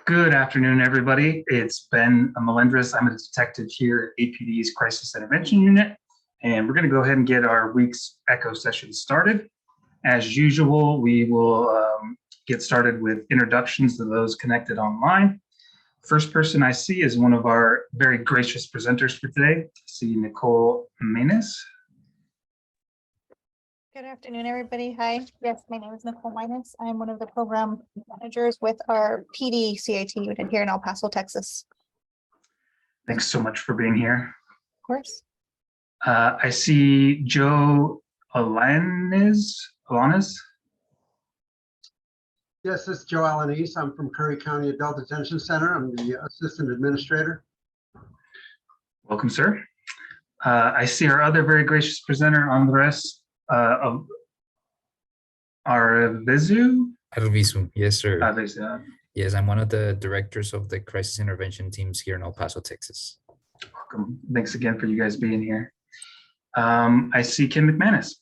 Good afternoon, everybody. It's Ben Melendres. I'm a detective here at APD's Crisis Intervention Unit, and we're going to go ahead and get our week's Echo session started. As usual, we will get started with introductions to those connected online. First person I see is one of our very gracious presenters for today. I see Nicole Menes. Good afternoon, everybody. Hi. Yes, my name is Nicole Minus. I'm one of the program managers with our PD CIT unit here in El Paso, Texas. Thanks so much for being here. Of course. I see Joe Alanis. Yes, this is Joe Alanis. I'm from Curry County Adult Detention Center. I'm the assistant administrator. Welcome, sir. I see our other very gracious presenter, Andres of Arvizu. Arvizu, yes, sir. Arvizu. Yes, I'm one of the directors of the crisis intervention teams here in El Paso, Texas. Welcome. Thanks again for you guys being here. I see Kim McManus.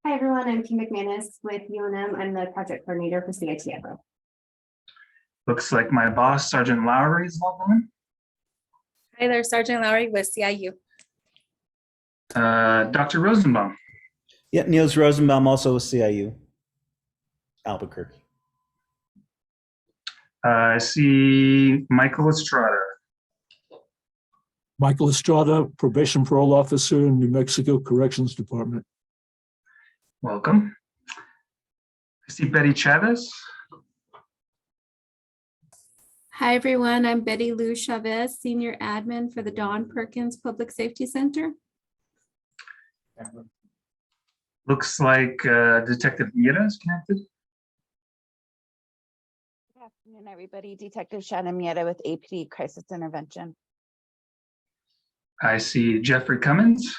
Hi, everyone. I'm Kim McManus with UNM. I'm the project coordinator for Cit Echo. Looks like my boss, Sergeant Lowry, is logged on. Hi there, Sergeant Lowry with CIU. Dr. Rosenbaum. Yeah, Niels Rosenbaum, also with CIU, Albuquerque. I see Michael Estrada. Michael Estrada, probation parole officer in New Mexico Corrections Department. Welcome. I see Betty Chavez. Hi, everyone. I'm Betty Lou Chavez, Senior Admin for the Don Perkins Public Safety Center. Looks like Detective Miera is connected. Good afternoon, everybody. Detective Shannon Miera with APD Crisis Intervention. I see Jeffrey Cummins.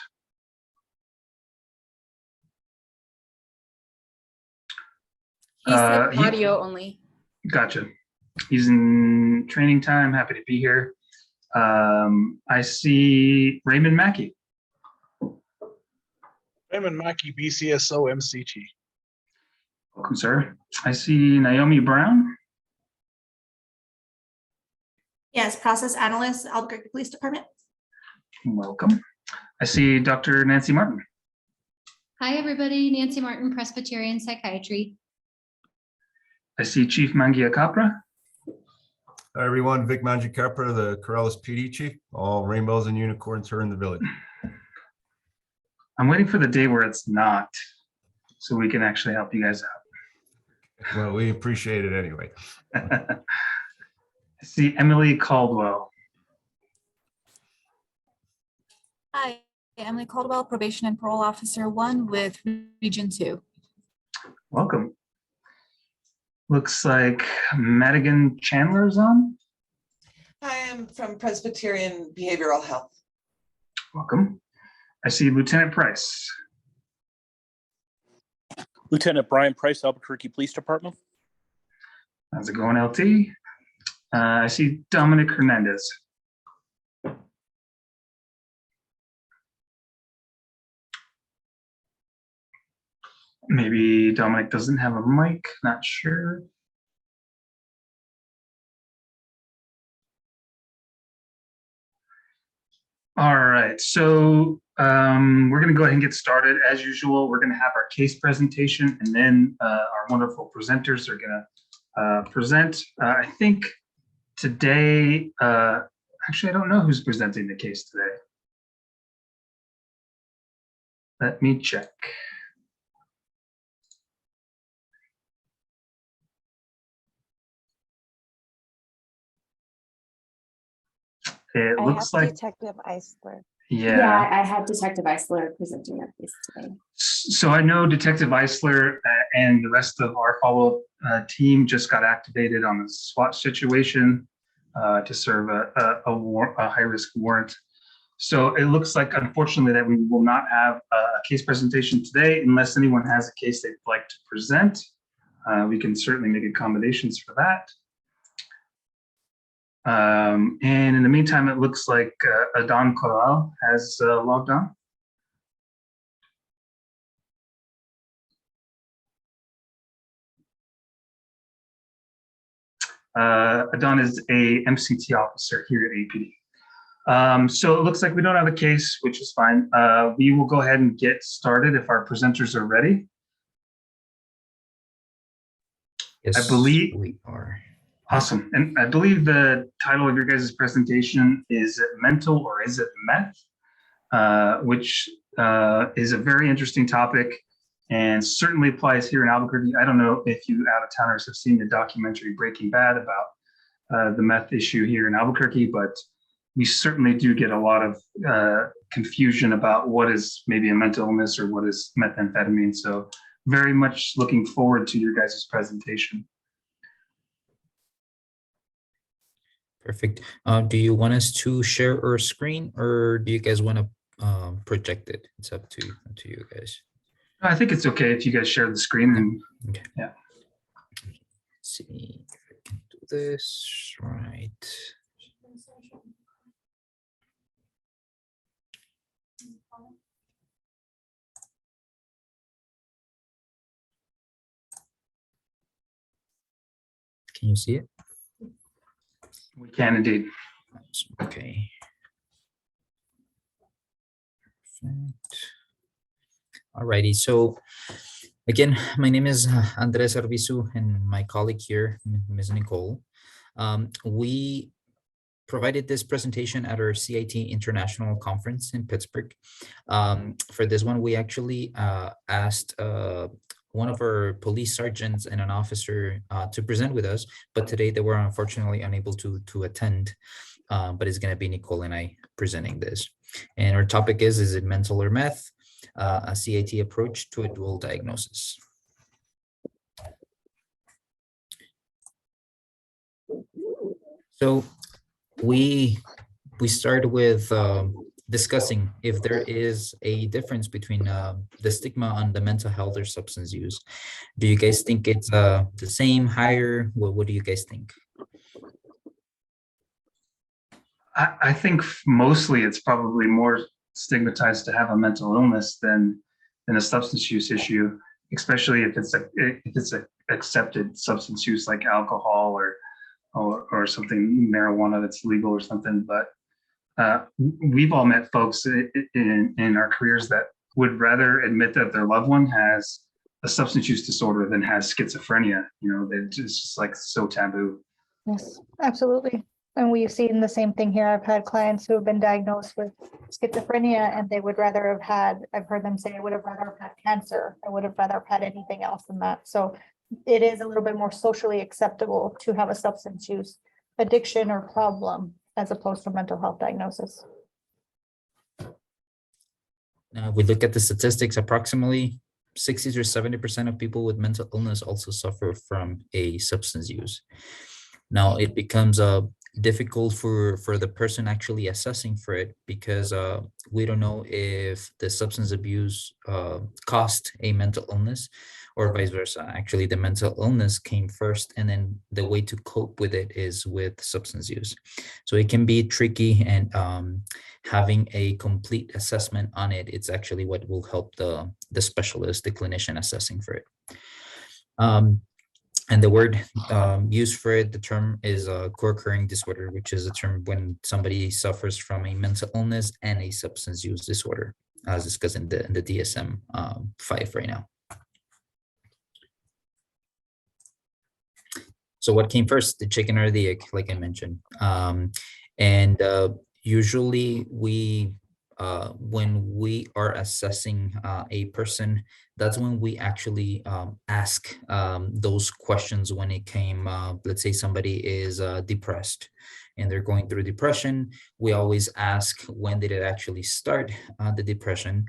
He said audio only. Gotcha. He's in training time. Happy to be here. I see Raymond Mackey. Raymond Mackey, BCSO MCT. Welcome, sir. I see Naomi Brown. Yes, process analyst, Albuquerque Police Department. Welcome. I see Dr. Nancy Martin. Hi, everybody. Nancy Martin, Presbyterian Psychiatry. I see Chief Mangia Capra. Hi, everyone. Vic Mangia Capra, the Corrales PD chief. All rainbows and unicorns are in the village. I'm waiting for the day where it's not, so we can actually help you guys out. Well, we appreciate it anyway. I see Emily Caldwell. Hi, Emily Caldwell, Probation and Parole Officer 1 with Region 2. Welcome. Looks like Madigan Chandler is on. Hi, I'm from Presbyterian Behavioral Health. Welcome. I see Lieutenant Price. Lieutenant Brian Price, Albuquerque Police Department. How's it going, LT? I see Dominic Hernandez. Maybe Dominic doesn't have a mic, not sure. All right, so we're going to go ahead and get started. As usual, we're going to have our case presentation, and then our wonderful presenters are going to present. I think today, actually, I don't know who's presenting the case today. Let me check. It looks like Detective Eisler. Yeah, I have Detective Eisler presenting that case today. So I know Detective Eisler and the rest of our follow-up team just got activated on a SWAT situation to serve a high-risk warrant. So it looks like, unfortunately, that we will not have a case presentation today unless anyone has a case they'd like to present. We can certainly make accommodations for that. And in the meantime, it looks like Adon Corral has logged on. Adon is a MCT officer here at APD. So it looks like we don't have a case, which is fine. We will go ahead and get started if our presenters are ready. Yes, I believe we are. Awesome. And I believe the title of your guys' presentation is Mental or Is It Meth? Which is a very interesting topic and certainly applies here in Albuquerque. I don't know if you out-of-towners have seen the documentary Breaking Bad about the meth issue here in Albuquerque, but we certainly do get a lot of confusion about what is maybe a mental illness or what is methamphetamine. So very much looking forward to your guys' presentation. Perfect. Do you want us to share our screen, or do you guys want to project it? It's up to you guys. I think it's okay if you guys share the screen. And Okay. Yeah. Let's see if I can do this right. Can you see it? We can indeed. Okay. Perfect. Alrighty. So again, my name is Andres Arbizu, and my colleague here, Ms. Nicole. We provided this presentation at our CIT International Conference in Pittsburgh. For this one, we actually asked one of our police sergeants and an officer to present with us, but today they were unfortunately unable to attend. But it's going to be Nicole and I presenting this. And our topic is it mental or meth? A CIT approach to a dual diagnosis. So we start with discussing if there is a difference between the stigma on the mental health or substance use. Do you guys think it's the same, higher? What do you guys think? I think mostly it's probably more stigmatized to have a mental illness than a substance use issue, especially if it's a accepted substance use like alcohol or something, marijuana that's legal or something. But we've all met folks in our careers that would rather admit that their loved one has a substance use disorder than has schizophrenia. You know, it's just like so taboo. Yes, absolutely. And we've seen the same thing here. I've had clients who have been diagnosed with schizophrenia and they would rather have had, I've heard them say, I would have rather have had cancer. I would have rather have had anything else than that. So it is a little bit more socially acceptable to have a substance use addiction or problem as opposed to mental health diagnosis. Now, we look at the statistics, approximately 60 or 70% of people with mental illness also suffer from a substance use. Now, it becomes difficult for the person actually assessing for it because we don't know if the substance abuse caused a mental illness or vice versa. Actually, the mental illness came first, and then the way to cope with it is with substance use. So it can be tricky, and having a complete assessment on it, it's actually what will help the specialist, the clinician assessing for it. And the word used for it, the term is a co-occurring disorder, which is a term when somebody suffers from a mental illness and a substance use disorder, as discussed in the DSM-5 right now. So what came first, the chicken or the egg, like I mentioned? Usually we, when we are assessing a person, that's when we actually ask those questions when it came, let's say somebody is depressed and they're going through depression. We always ask, when did it actually start, the depression?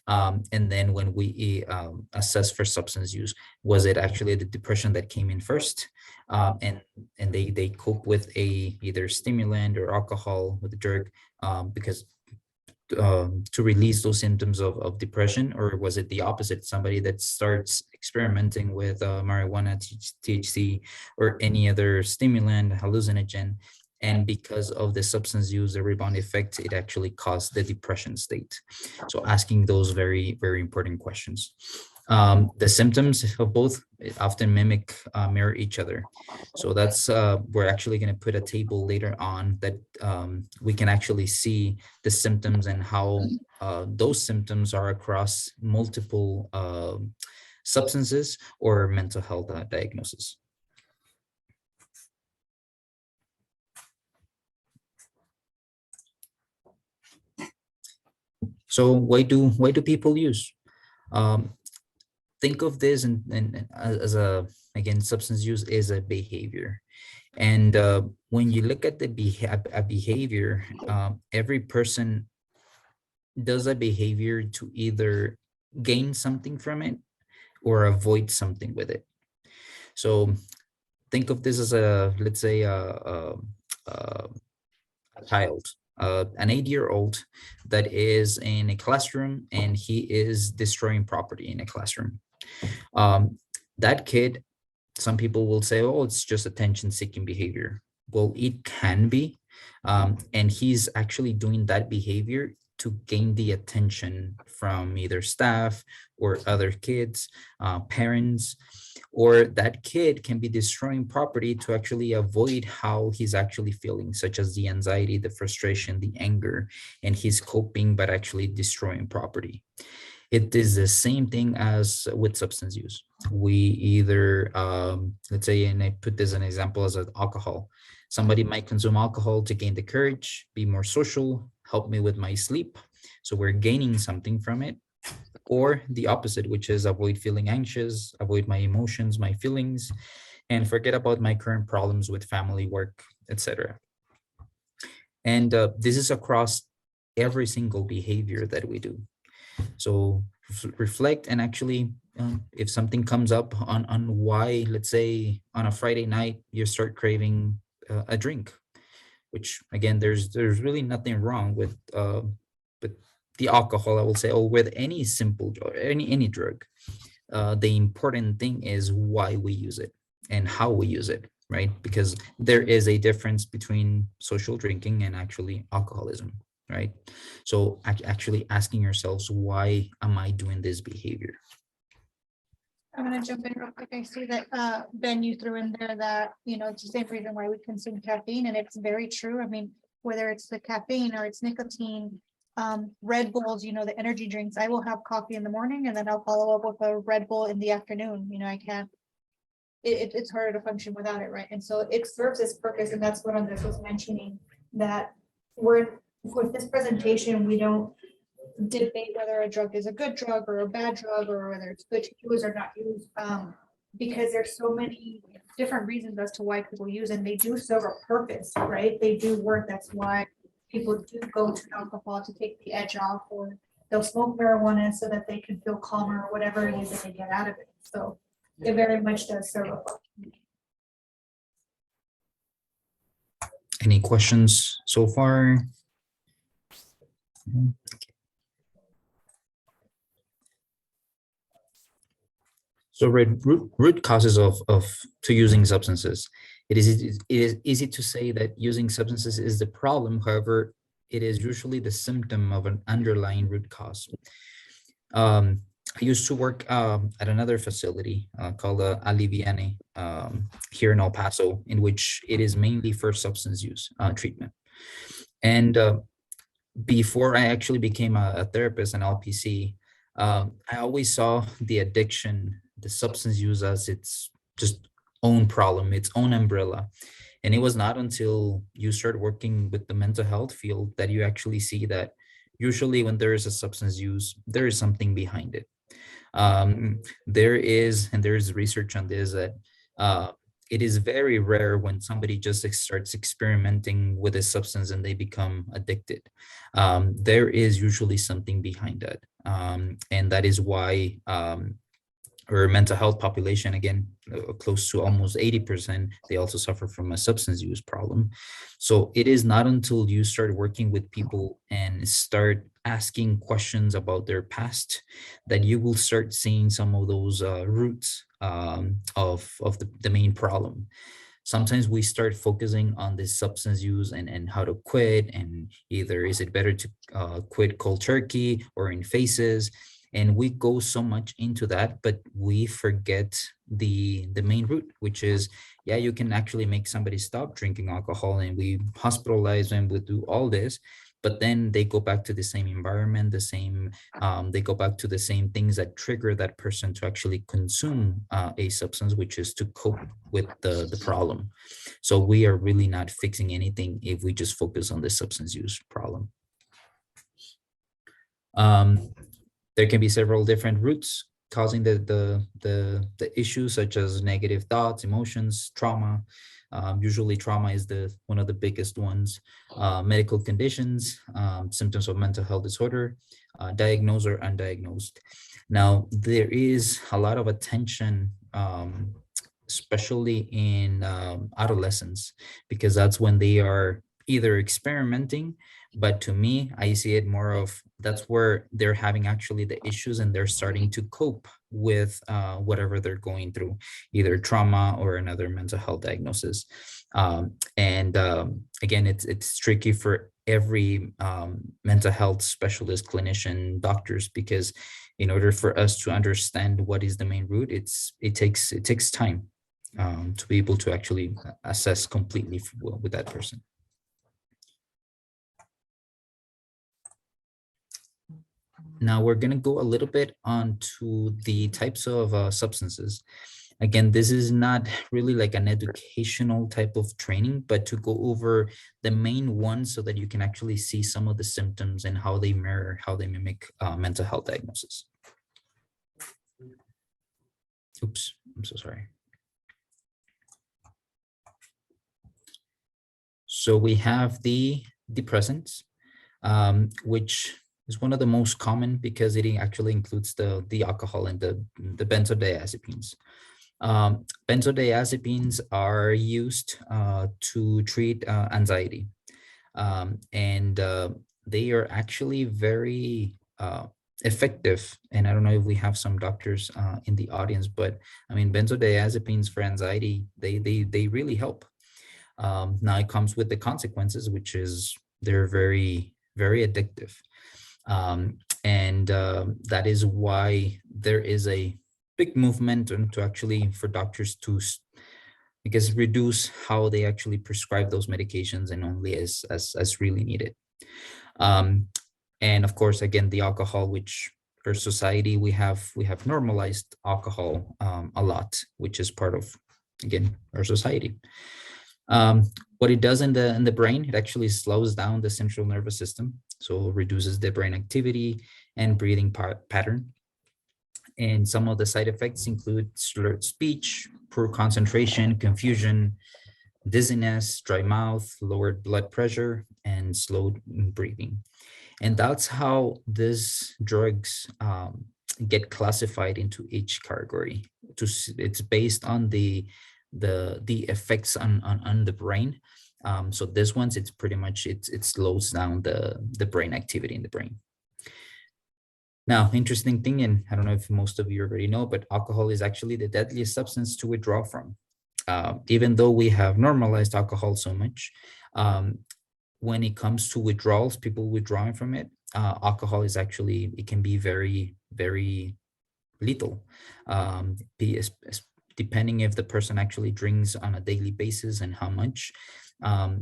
And then when we assess for substance use, was it actually the depression that came in first? And they cope with either stimulant or alcohol with the drug because to release those symptoms of depression, or was it the opposite, somebody that starts experimenting with marijuana, THC, or any other stimulant, hallucinogen, and because of the substance use, the rebound effect, it actually caused the depression state? So asking those very, very important questions. The symptoms of both often mirror each other. So that's we're actually going to put a table later on that we can actually see the symptoms and how those symptoms are across multiple substances or mental health diagnosis. So why do people use? Think of this and as a, again, substance use is a behavior. And when you look at the behavior, every person does a behavior to either gain something from it or avoid something with it. So think of this as a, let's say, a child, an 8-year-old that is in a classroom and he is destroying property in a classroom. That kid, some people will say, oh, it's just attention-seeking behavior. Well, it can be, and he's actually doing that behavior to gain the attention from either staff or other kids, parents, or that kid can be destroying property to actually avoid how he's actually feeling, such as the anxiety, the frustration, the anger, and he's coping but actually destroying property. It is the same thing as with substance use. We either, let's say, and I put this as an example as alcohol. Somebody might consume alcohol to gain the courage, be more social, help me with my sleep. So we're gaining something from it. Or the opposite, which is avoid feeling anxious, avoid my emotions, my feelings, and forget about my current problems with family, work, etc. And this is across every single behavior that we do. So reflect and actually, if something comes up on why, let's say on a Friday night, you start craving a drink, which again, there's really nothing wrong with the alcohol, I will say, or with any simple drug, any drug. The important thing is why we use it and how we use it, right? Because there is a difference between social drinking and actually alcoholism, right? So actually asking yourselves, why am I doing this behavior? I'm gonna jump in real quick. I see that Ben, you threw in there that, it's the same reason why we consume caffeine, and it's very true. I mean, whether it's the caffeine or it's nicotine, Red Bulls, the energy drinks, I will have coffee in the morning and then I'll follow up with a Red Bull in the afternoon. I can't, it's harder to function without it, right? And so it serves its purpose, and that's what Andres was mentioning, that with this presentation, we don't debate whether a drug is a good drug or a bad drug, or whether it's good to use or not use, because there's so many different reasons as to why people use, and they do serve a purpose, right? They do work. That's why people do go to alcohol to take the edge off, or they'll smoke marijuana so that they can feel calmer, or whatever it is that they get out of it. So it very much does serve a purpose. Any questions so far? So root causes of to using substances. It is easy to say that using substances is the problem. However, it is usually the symptom of an underlying root cause. I used to work at another facility called Aliviane here in El Paso, in which it is mainly for substance use treatment. And before I actually became a therapist, an LPC, I always saw the addiction, the substance use, as its just own problem, its own umbrella. And it was not until you start working with the mental health field that you actually see that usually when there is a substance use, there is something behind it. There is research on this, that it is very rare when somebody just starts experimenting with a substance and they become addicted. There is usually something behind that. And that is why our mental health population, again, close to almost 80%, they also suffer from a substance use problem. So it is not until you start working with people and start asking questions about their past that you will start seeing some of those roots of the main problem. Sometimes we start focusing on this substance use and how to quit, and either is it better to quit cold turkey or in phases. And we go so much into that, but we forget the main root, which is, yeah, you can actually make somebody stop drinking alcohol, and we hospitalize them, we do all this, but then they go back to the same environment, the same, they go back to the same things that trigger that person to actually consume a substance, which is to cope with the problem. So we are really not fixing anything if we just focus on the substance use problem. There can be several different roots causing the issues, such as negative thoughts, emotions, trauma. Usually trauma is one of the biggest ones. Medical conditions, symptoms of mental health disorder, diagnosed or undiagnosed. Now, there is a lot of attention, especially in adolescents, because that's when they are either experimenting, but to me, I see it more of that's where they're having actually the issues, and they're starting to cope with whatever they're going through, either trauma or another mental health diagnosis. Again, it's tricky for every mental health specialist, clinician, doctors, because in order for us to understand what is the main root, it takes time to be able to actually assess completely with that person. Now we're going to go a little bit onto the types of substances. Again, this is not really like an educational type of training, but to go over the main ones so that you can actually see some of the symptoms and how they mirror, how they mimic mental health diagnosis. Oops, I'm so sorry. So we have the depressants, which is one of the most common because it actually includes the alcohol and the benzodiazepines. Benzodiazepines are used to treat anxiety, and they are actually very effective. And I don't know if we have some doctors in the audience, but I mean, benzodiazepines for anxiety, they really help. Now it comes with the consequences, which is they're very, very addictive. That is why there is a big movement to actually for doctors to, I guess, reduce how they actually prescribe those medications and only as really needed. And of course, again, the alcohol, which for society, we have normalized alcohol a lot, which is part of, again, our society. What it does in the brain, it actually slows down the central nervous system, so reduces the brain activity and breathing pattern. And some of the side effects include slurred speech, poor concentration, confusion, dizziness, dry mouth, lowered blood pressure, and slowed breathing. And that's how these drugs get classified into each category. It's based on the effects on the brain. So this one's, it's pretty much, it slows down the brain activity in the brain. Now, interesting thing, and I don't know if most of you already know, but alcohol is actually the deadliest substance to withdraw from. Even though we have normalized alcohol so much, when it comes to withdrawals, people withdrawing from it, alcohol is actually, it can be very, very lethal. Depending if the person actually drinks on a daily basis and how much.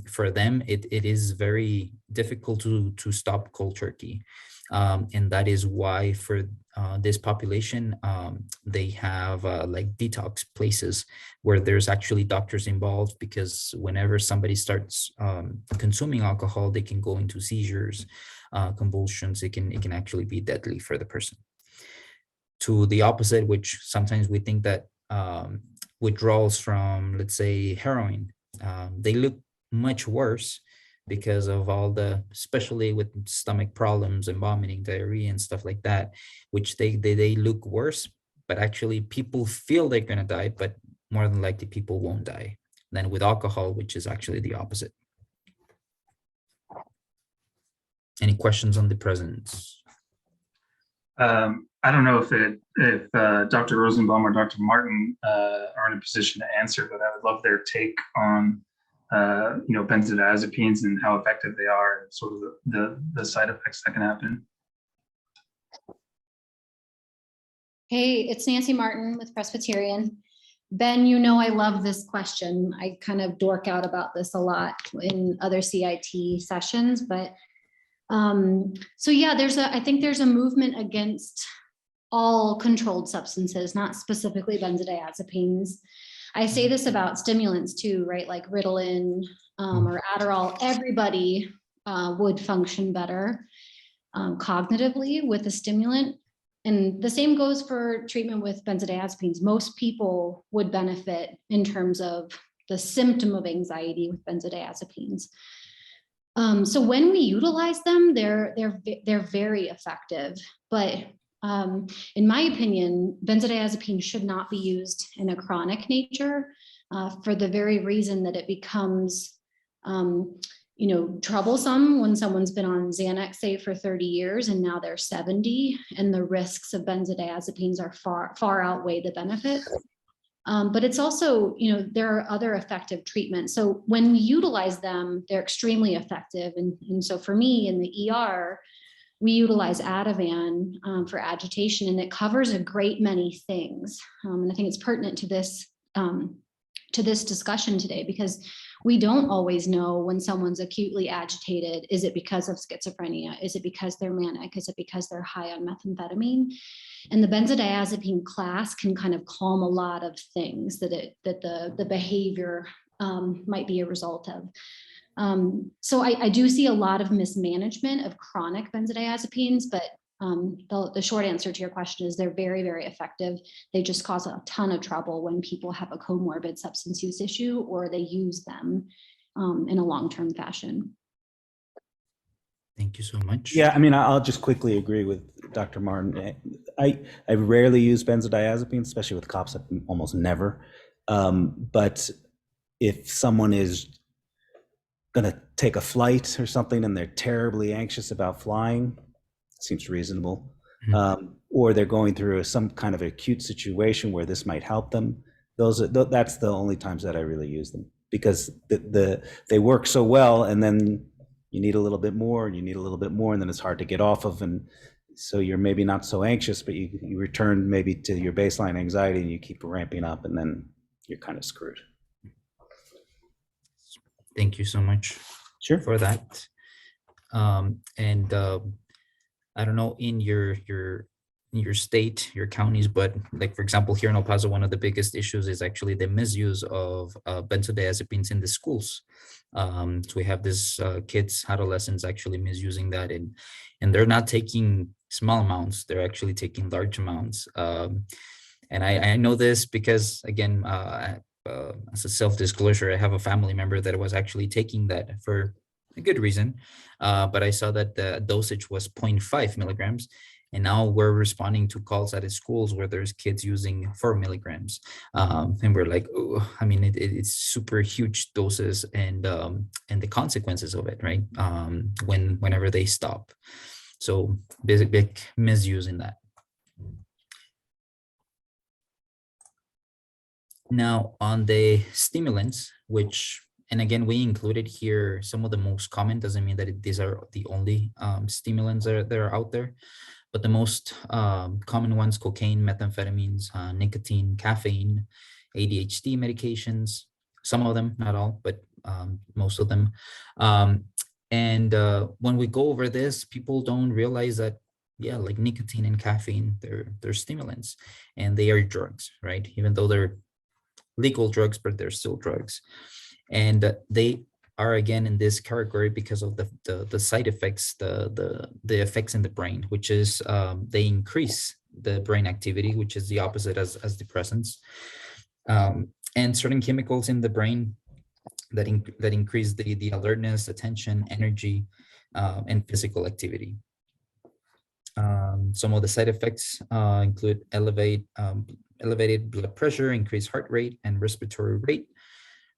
For them, it is very difficult to stop cold turkey. And that is why for this population, they have like detox places where there's actually doctors involved, because whenever somebody starts consuming alcohol, they can go into seizures, convulsions. It can actually be deadly for the person. To the opposite, which sometimes we think that withdrawals from, let's say, heroin, they look much worse because of all the, especially with stomach problems and vomiting, diarrhea and stuff like that, which they look worse, but actually people feel they're going to die, but more than likely people won't die than with alcohol, which is actually the opposite. Any questions on the presents? I don't know if Dr. Rosenbaum or Dr. Martin are in a position to answer, but I would love their take on benzodiazepines and how effective they are, and sort of the side effects that can happen. Hey, it's Nancy Martin with Presbyterian. Ben, you know I love this question. I kind of dork out about this a lot in other CIT sessions, but so yeah, I think there's a movement against all controlled substances, not specifically benzodiazepines. I say this about stimulants too, right? Like Ritalin or Adderall. Everybody would function better cognitively with a stimulant. And the same goes for treatment with benzodiazepines. Most people would benefit in terms of the symptom of anxiety with benzodiazepines. So when we utilize them, they're very effective. But in my opinion, benzodiazepines should not be used in a chronic nature for the very reason that it becomes troublesome when someone's been on Xanax, say, for 30 years and now they're 70, and the risks of benzodiazepines are far outweigh the benefits. But it's also, there are other effective treatments. So when we utilize them, they're extremely effective. And so for me in the ER, we utilize Ativan for agitation, and it covers a great many things. And I think it's pertinent to this discussion today, because we don't always know when someone's acutely agitated. Is it because of schizophrenia? Is it because they're manic? Is it because they're high on methamphetamine? And the benzodiazepine class can kind of calm a lot of things that the behavior might be a result of. So I do see a lot of mismanagement of chronic benzodiazepines, but the short answer to your question is they're very, very effective. They just cause a ton of trouble when people have a comorbid substance use issue or they use them in a long-term fashion. Thank you so much. Yeah, I mean, I'll just quickly agree with Dr. Martin. I rarely use benzodiazepines, especially with cops, almost never. But if someone is going to take a flight or something and they're terribly anxious about flying, seems reasonable. Or they're going through some kind of acute situation where this might help them. That's the only times that I really use them, because they work so well, and then you need a little bit more, and you need a little bit more, and then it's hard to get off of. And so you're maybe not so anxious, but you return maybe to your baseline anxiety, and you keep ramping up, and then you're kind of screwed. Thank you so much. Sure. For that. I don't know in your state, your counties, but like, for example, here in El Paso, one of the biggest issues is actually the misuse of benzodiazepines in the schools. So we have this kids, adolescents actually misusing that, and they're not taking small amounts, they're actually taking large amounts. And I know this because, again, as a self-disclosure, I have a family member that was actually taking that for a good reason, but I saw that the dosage was 0.5 milligrams, and now we're responding to calls at schools where there's kids using 4 milligrams, and we're like, oh, I mean, it's super huge doses, and the consequences of it, right? Whenever they stop, so big misuse in that. Now on the stimulants, which, and again, we included here some of the most common, doesn't mean that these are the only stimulants that are out there, but the most common ones: cocaine, methamphetamines, nicotine, caffeine, ADHD medications, some of them, not all, but most of them. When we go over this, people don't realize that, yeah, like nicotine and caffeine, they're stimulants, and they are drugs, right? Even though they're legal drugs, but they're still drugs. And they are, again, in this category because of the side effects, the effects in the brain, which is they increase the brain activity, which is the opposite as depressants, and certain chemicals in the brain that increase the alertness, attention, energy, and physical activity. Some of the side effects include elevated blood pressure, increased heart rate and respiratory rate,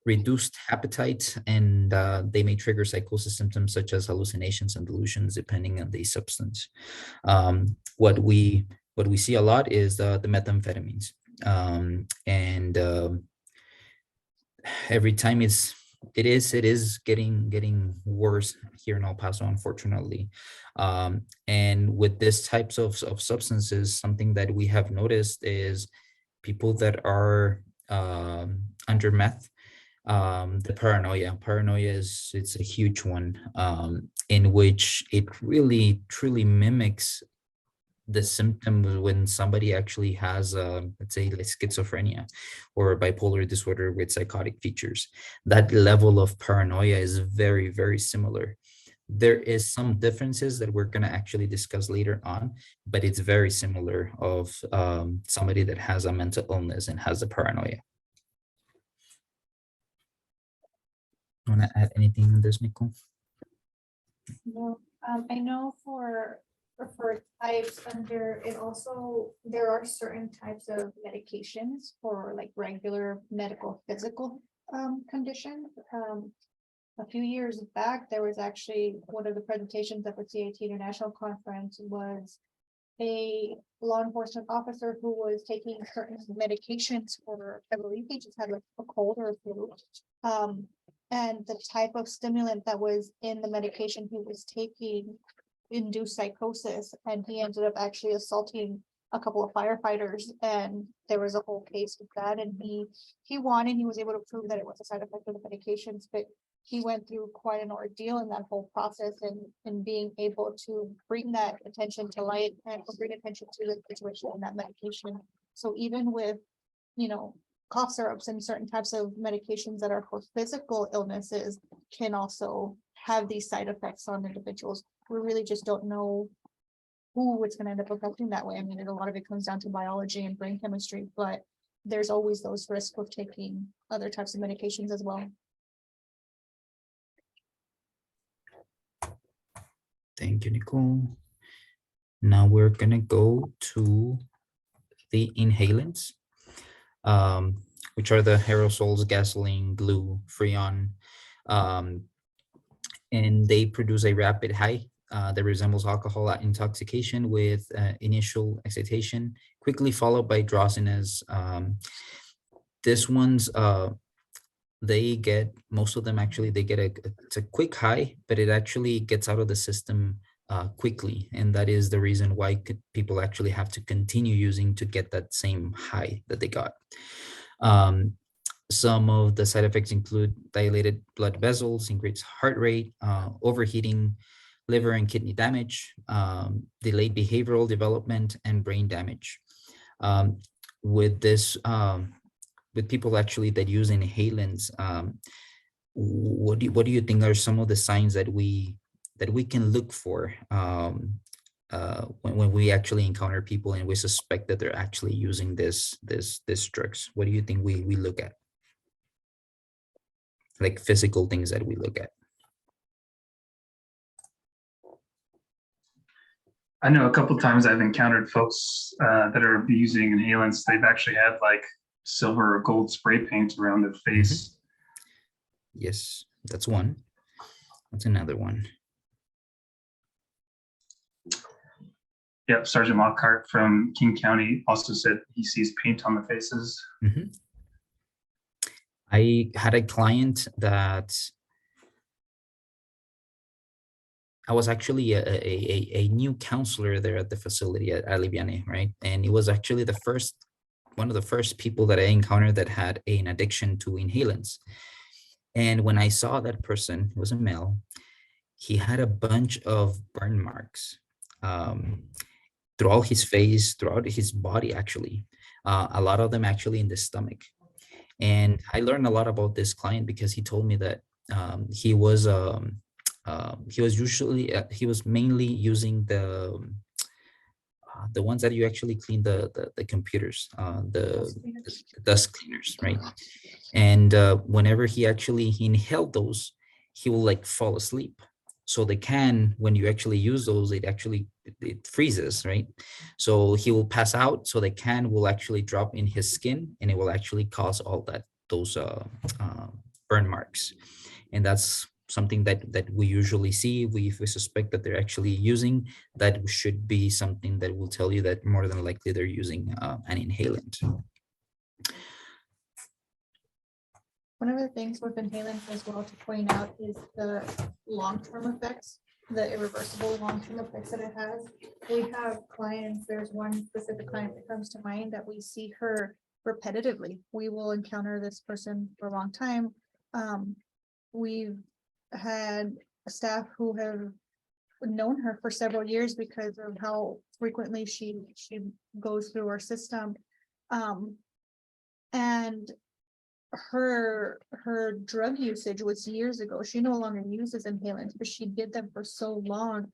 reduced appetite, and they may trigger psychosis symptoms such as hallucinations and delusions, depending on the substance. What we see a lot is the methamphetamines, and every time it's it is getting worse here in El Paso, unfortunately. And with this types of substances, something that we have noticed is people that are under meth, the paranoia it's a huge one, in which it really truly mimics the symptoms when somebody actually has, let's say, like schizophrenia or bipolar disorder with psychotic features. That level of paranoia is very, very similar. There is some differences that we're going to actually discuss later on, but it's very similar of somebody that has a mental illness and has a paranoia. Want to add anything on this, Nicole? No, I know for types under it also, there are certain types of medications for like regular medical physical conditions. A few years back, there was actually one of the presentations at the CIT International Conference was a law enforcement officer who was taking certain medications for, I believe he just had like a cold or a flu. And the type of stimulant that was in the medication he was taking induced psychosis, and he ended up actually assaulting a couple of firefighters, and there was a whole case with that, and he won, and he was able to prove that it was a side effect of the medications, but he went through quite an ordeal in that whole process, and being able to bring that attention to light and bring attention to the situation and that medication. So even with, you know, cough syrups and certain types of medications that are for physical illnesses can also have these side effects on individuals. We really just don't know who it's going to end up affecting that way. I mean, a lot of it comes down to biology and brain chemistry, but there's always those risks of taking other types of medications as well. Thank you, Nicole. Now we're gonna go to the inhalants, which are the aerosols, gasoline, glue, freon, and they produce a rapid high that resembles alcohol intoxication with initial excitation, quickly followed by drowsiness. This one's they get, most of them actually, they get it's a quick high, but it actually gets out of the system quickly, and that is the reason why people actually have to continue using to get that same high that they got. Some of the side effects include dilated blood vessels, increased heart rate, overheating, liver and kidney damage, delayed behavioral development, and brain damage. With this, with people actually that use inhalants, what do you think are some of the signs that we can look for when we actually encounter people and we suspect that they're actually using this drugs? What do you think we look at? Like physical things that we look at. I know a couple of times I've encountered folks that are using inhalants. They've actually had like silver or gold spray paint around their face. Mm-hmm. Yes, that's one. That's another one. Yep, Sergeant Lockhart from King County also said he sees paint on the faces. Mm-hmm. I had a client that I was actually a new counselor there at the facility at Aliviane, right? And it was actually one of the first people that I encountered that had an addiction to inhalants. And when I saw that person, it was a male, he had a bunch of burn marks throughout his face, throughout his body, actually. A lot of them actually in the stomach. And I learned a lot about this client because he told me that he was mainly using the ones that you actually clean the computers, the dust cleaners, right? And whenever he actually inhaled those, he will like fall asleep. So the can, when you actually use those, it freezes, right? So he will pass out. So the can will actually drop in his skin, and it will actually cause all those burn marks. And that's something that we usually see. If we suspect that they're actually using, that should be something that will tell you that more than likely they're using an inhalant. One of the things with inhalants as well to point out is the long-term effects, the irreversible long-term effects that it has. We have clients, there's one specific client that comes to mind that we see her repetitively. We will encounter this person for a long time. We've had staff who have known her for several years because of how frequently she goes through our system. And her drug usage was years ago. She no longer uses inhalants, but she did them for so long.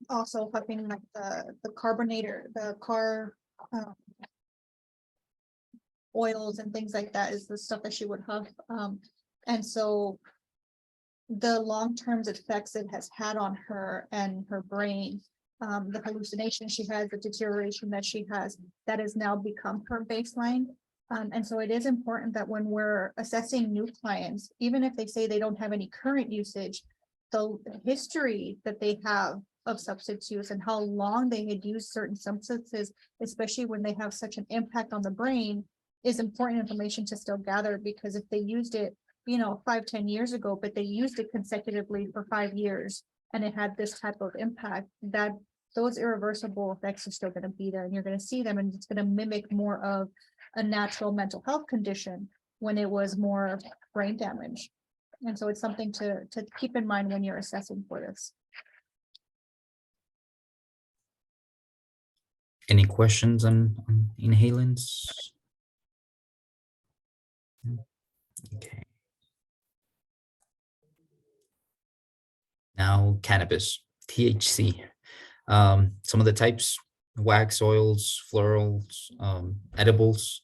Also huffing like the carbonator, the car oils and things like that is the stuff that she would huff. And so the long-term effects it has had on her and her brain, the hallucination she has, the deterioration that she has, that has now become her baseline. And so it is important that when we're assessing new clients, even if they say they don't have any current usage, the history that they have of substance use and how long they had used certain substances, especially when they have such an impact on the brain, is important information to still gather, because if they used it, 5-10 years ago, but they used it consecutively for 5 years and it had this type of impact, that those irreversible effects are still going to be there, and you're going to see them, and it's going to mimic more of a natural mental health condition when it was more brain damage. And so it's something to keep in mind when you're assessing for this. Any questions on inhalants? Okay. Now cannabis, THC. Some of the types: wax oils, florals, edibles.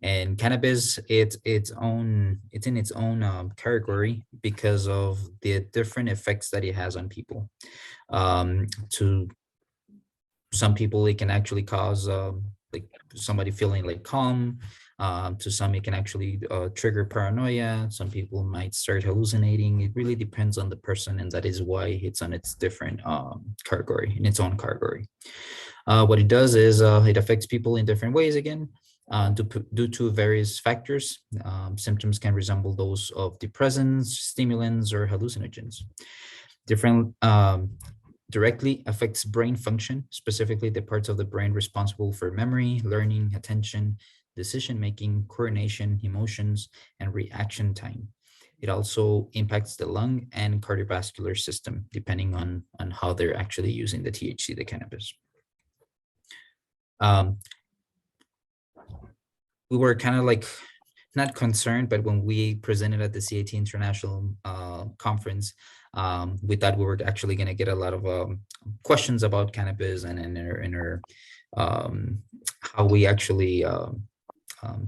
And cannabis, it's in its own category because of the different effects that it has on people. To some people, it can actually cause like somebody feeling like calm. To some, it can actually trigger paranoia. Some people might start hallucinating. It really depends on the person, and that is why it's on its different category, in its own category. What it does is it affects people in different ways again, due to various factors. Symptoms can resemble those of depressants, stimulants, or hallucinogens. Different directly affects brain function, specifically the parts of the brain responsible for memory, learning, attention, decision-making, coordination, emotions, and reaction time. It also impacts the lung and cardiovascular system, depending on how they're actually using the THC, the cannabis. We were kind of like not concerned, but when we presented at the CIT International conference, we thought we were actually going to get a lot of questions about cannabis and how we actually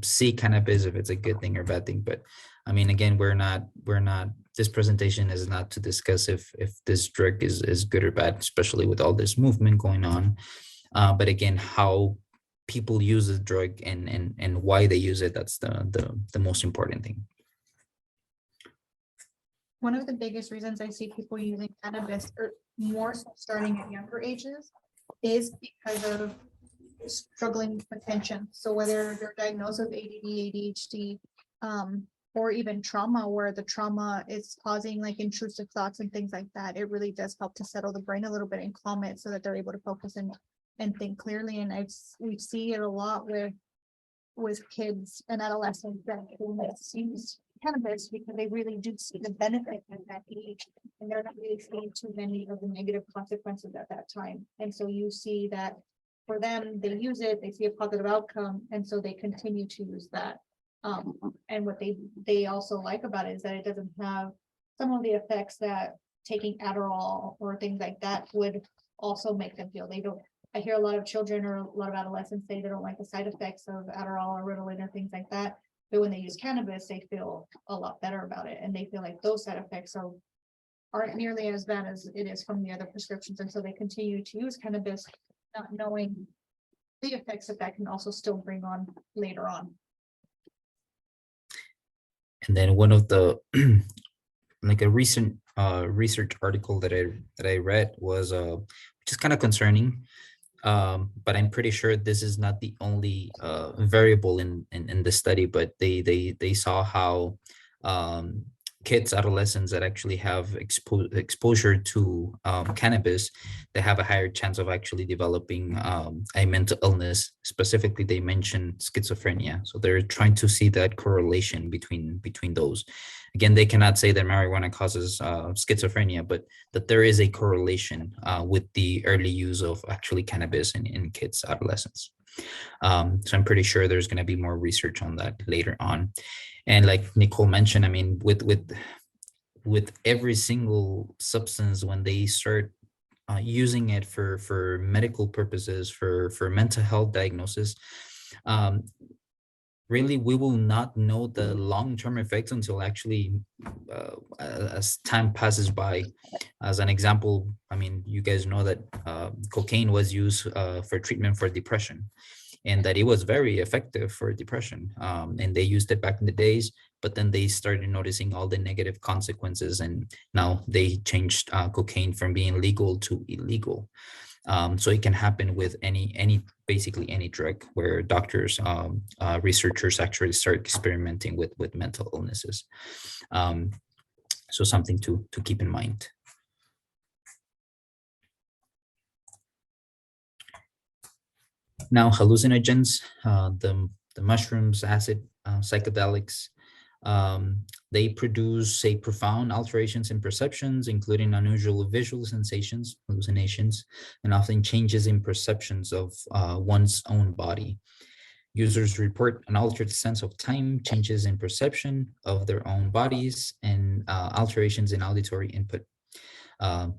see cannabis, if it's a good thing or bad thing. But I mean, again, we're not. This presentation is not to discuss if this drug is good or bad, especially with all this movement going on. But again, how people use the drug and why they use it, that's the most important thing. One of the biggest reasons I see people using cannabis, or more so starting at younger ages, is because of struggling with attention. So whether they're diagnosed with ADD, ADHD, or even trauma, where the trauma is causing like intrusive thoughts and things like that, it really does help to settle the brain a little bit and calm it so that they're able to focus and think clearly. And we see it a lot with kids and adolescents that use cannabis because they really do see the benefit at that age, and they're not really seeing too many of the negative consequences at that time. And so you see that for them, they use it, they see a positive outcome, and so they continue to use that. And what they also like about it is that it doesn't have some of the effects that taking Adderall or things like that would also make them feel. I hear a lot of children or a lot of adolescents say they don't like the side effects of Adderall or Ritalin or things like that. But when they use cannabis, they feel a lot better about it. And they feel like those side effects aren't nearly as bad as it is from the other prescriptions. And so they continue to use cannabis, not knowing the effects that can also still bring on later on. And then one of the, like a recent research article that I read was, which is kind of concerning. but I'm pretty sure this is not the only variable in the study, but they saw how kids, adolescents that actually have exposure to cannabis, they have a higher chance of actually developing a mental illness. Specifically, they mentioned schizophrenia. So they're trying to see that correlation between those. Again, they cannot say that marijuana causes schizophrenia, but that there is a correlation with the early use of actually cannabis in kids, adolescents. So I'm pretty sure there's going to be more research on that later on. And like Nicole mentioned, I mean, with every single substance, when they start using it for medical purposes, for mental health diagnosis, really, we will not know the long-term effects until actually as time passes by. As an example, I mean, you guys know that cocaine was used for treatment for depression, and that it was very effective for depression. And they used it back in the days, but then they started noticing all the negative consequences, and now they changed cocaine from being legal to illegal. So it can happen with basically any drug where doctors, researchers actually start experimenting with mental illnesses. So something to keep in mind. Now, hallucinogens, the mushrooms, acid, psychedelics, they produce a profound alterations in perceptions, including unusual visual sensations, hallucinations, and often changes in perceptions of one's own body. Users report an altered sense of time, changes in perception of their own bodies, and alterations in auditory input,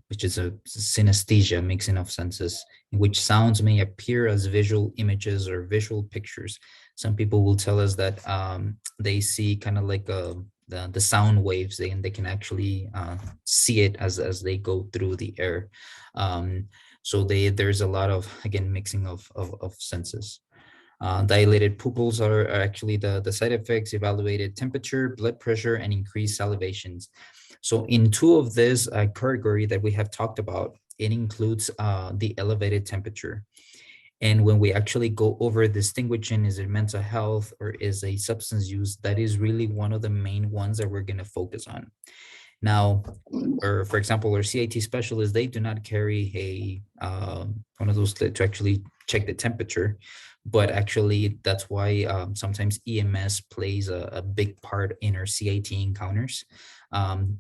which is a synesthesia, mixing of senses, in which sounds may appear as visual images or visual pictures. Some people will tell us that they see kind of like the sound waves, and they can actually see it as they go through the air. So there's a lot of, again, mixing of senses. Dilated pupils are actually the side effects: evaluated temperature, blood pressure, and increased salivations. So in two of this category that we have talked about, it includes the elevated temperature. And when we actually go over distinguishing, is it mental health or is a substance use, that is really one of the main ones that we're going to focus on. Now, or for example, our CIT specialists, they do not carry one of those to actually check the temperature, but actually that's why sometimes EMS plays a big part in our CIT encounters,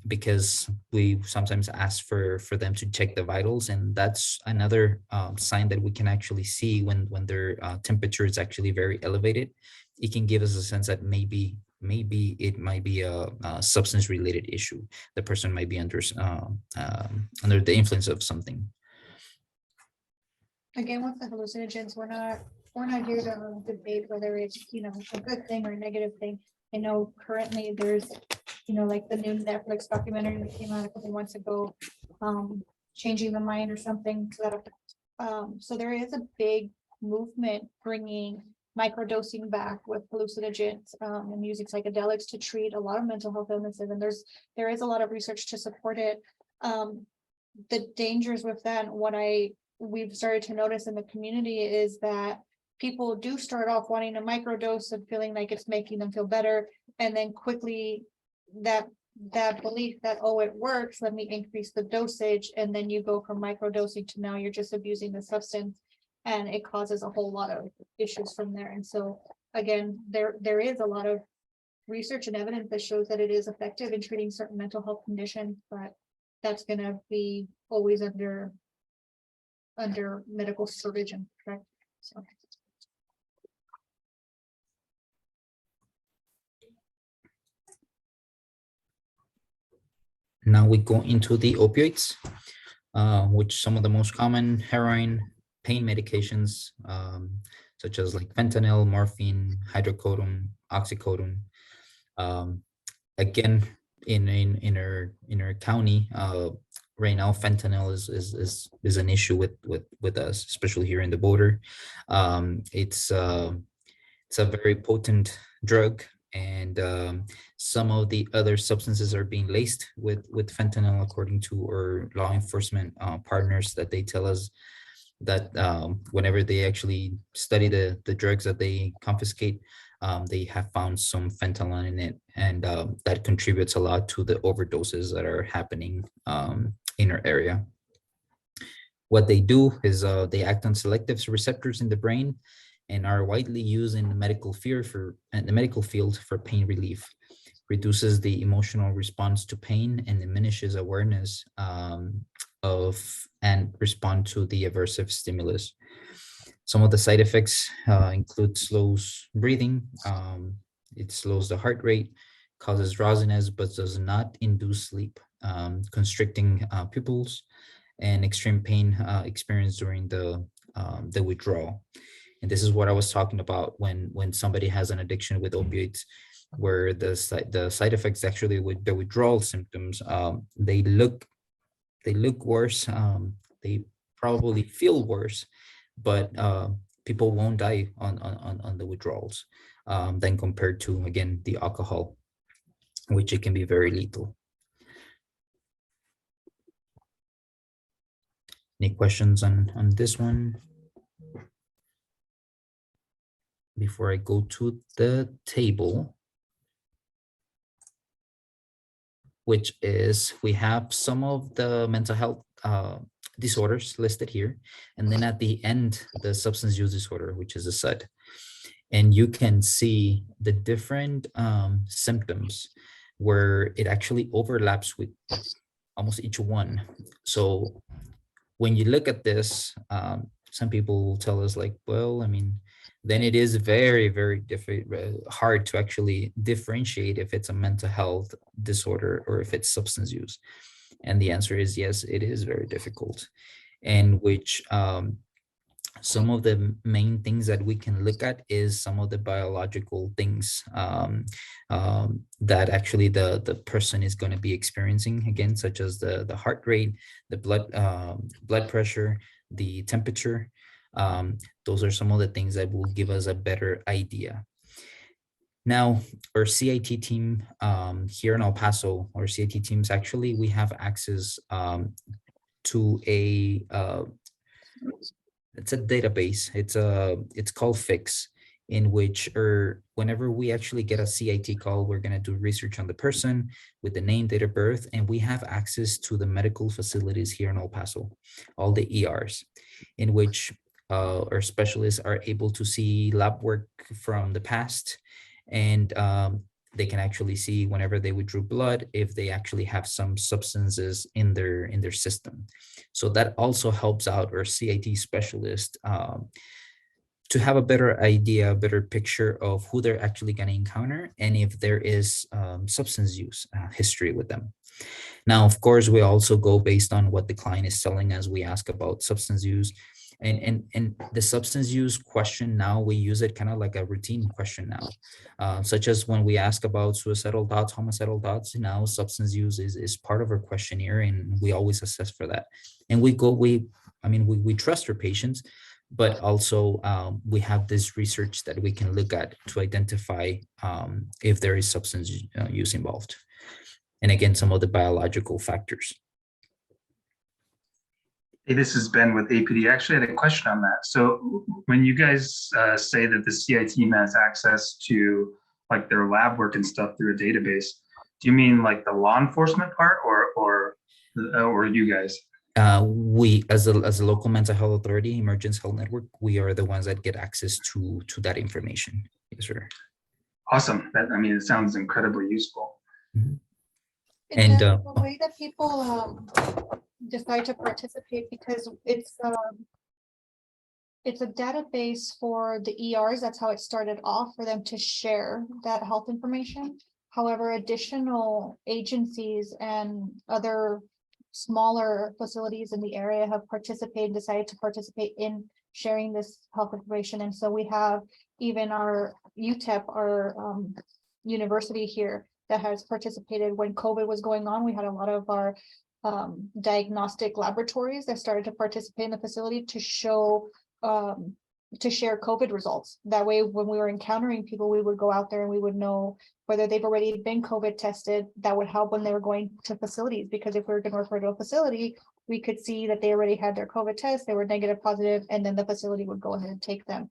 because we sometimes ask for them to check the vitals, and that's another sign that we can actually see when their temperature is actually very elevated. It can give us a sense that maybe it might be a substance related issue. The person might be under the influence of something. Again, with the hallucinogens, we're not here to debate whether it's, a good thing or a negative thing. I know currently there's, like the new Netflix documentary that came out a couple months ago, Changing the Mind or something to that effect. So there is a big movement bringing microdosing back with hallucinogens and using psychedelics to treat a lot of mental health illnesses, and there is a lot of research to support it. The dangers with that, what we've started to notice in the community, is that people do start off wanting a microdose and feeling like it's making them feel better, and then quickly that belief that, oh, it works, let me increase the dosage, and then you go from microdosing to now you're just abusing the substance, and it causes a whole lot of issues from there. And so again, there is a lot of research and evidence that shows that it is effective in treating certain mental health conditions, but that's going to be always under medical supervision, correct? So. Now we go into the opioids, which some of the most common: heroin, pain medications, such as like fentanyl, morphine, hydrocodone, oxycodone. Again, in our county, right now, fentanyl is an issue with us, especially here in the border. It's a very potent drug, and some of the other substances are being laced with fentanyl, according to our law enforcement partners, that they tell us that whenever they actually study the drugs that they confiscate, they have found some fentanyl in it, and that contributes a lot to the overdoses that are happening in our area. What they do is they act on selective receptors in the brain and are widely used in the medical field for pain relief, reduces the emotional response to pain, and diminishes awareness of and respond to the aversive stimulus. Some of the side effects include slows breathing, it slows the heart rate, causes drowsiness, but does not induce sleep, constricting pupils, and extreme pain experienced during the withdrawal. And this is what I was talking about when somebody has an addiction with opioids, where the side effects actually with the withdrawal symptoms, they look worse, they probably feel worse, but people won't die on the withdrawals than compared to, again, the alcohol, which it can be very lethal. Any questions on this one before I go to the table, which is we have some of the mental health disorders listed here, and then at the end, the substance use disorder, which is a SUD. And you can see the different symptoms where it actually overlaps with almost each one. So when you look at this, some people will tell us like, well, I mean, then it is very, very hard to actually differentiate if it's a mental health disorder or if it's substance use. And the answer is yes, it is very difficult. And which some of the main things that we can look at is some of the biological things that actually the person is going to be experiencing, again, such as the heart rate, the blood pressure, the temperature. Those are some of the things that will give us a better idea. Now, our CIT team here in El Paso, our CIT teams, actually, we have access to a it's a database. It's called Fix, in which whenever we actually get a CIT call, we're going to do research on the person with the name, date of birth, and we have access to the medical facilities here in El Paso, all the ERs, in which our specialists are able to see lab work from the past, and they can actually see whenever they withdrew blood if they actually have some substances in their system. So that also helps out our CIT specialist to have a better idea, a better picture of who they're actually going to encounter and if there is substance use history with them. Now, of course, we also go based on what the client is telling us. We ask about substance use. And the substance use question now, we use it kind of like a routine question now, such as when we ask about suicidal thoughts, homicidal thoughts. Now substance use is part of our questionnaire, and we always assess for that. And we trust our patients, but also we have this research that we can look at to identify if there is substance use involved. And again, some of the biological factors. Hey, this is Ben with APD. I actually had a question on that. So when you guys say that the CI team has access to like their lab work and stuff through a database, do you mean like the law enforcement part or you guys? We, as a local mental health authority, Emergence Health Network, we are the ones that get access to that information. Yes, sir. Awesome. It sounds incredibly useful. Mm-hmm. And the way that people decide to participate, because it's a database for the ERs. That's how it started off, for them to share that health information. However, additional agencies and other smaller facilities in the area have decided to participate in sharing this health information. And so we have even our UTEP, our university here, that has participated when COVID was going on. We had a lot of our diagnostic laboratories that started to participate in the facility to show to share COVID results. That way, when we were encountering people, we would go out there and we would know whether they've already been COVID tested. That would help when they were going to facilities, because if we were going to refer to a facility, we could see that they already had their COVID test, they were negative positive, and then the facility would go ahead and take them.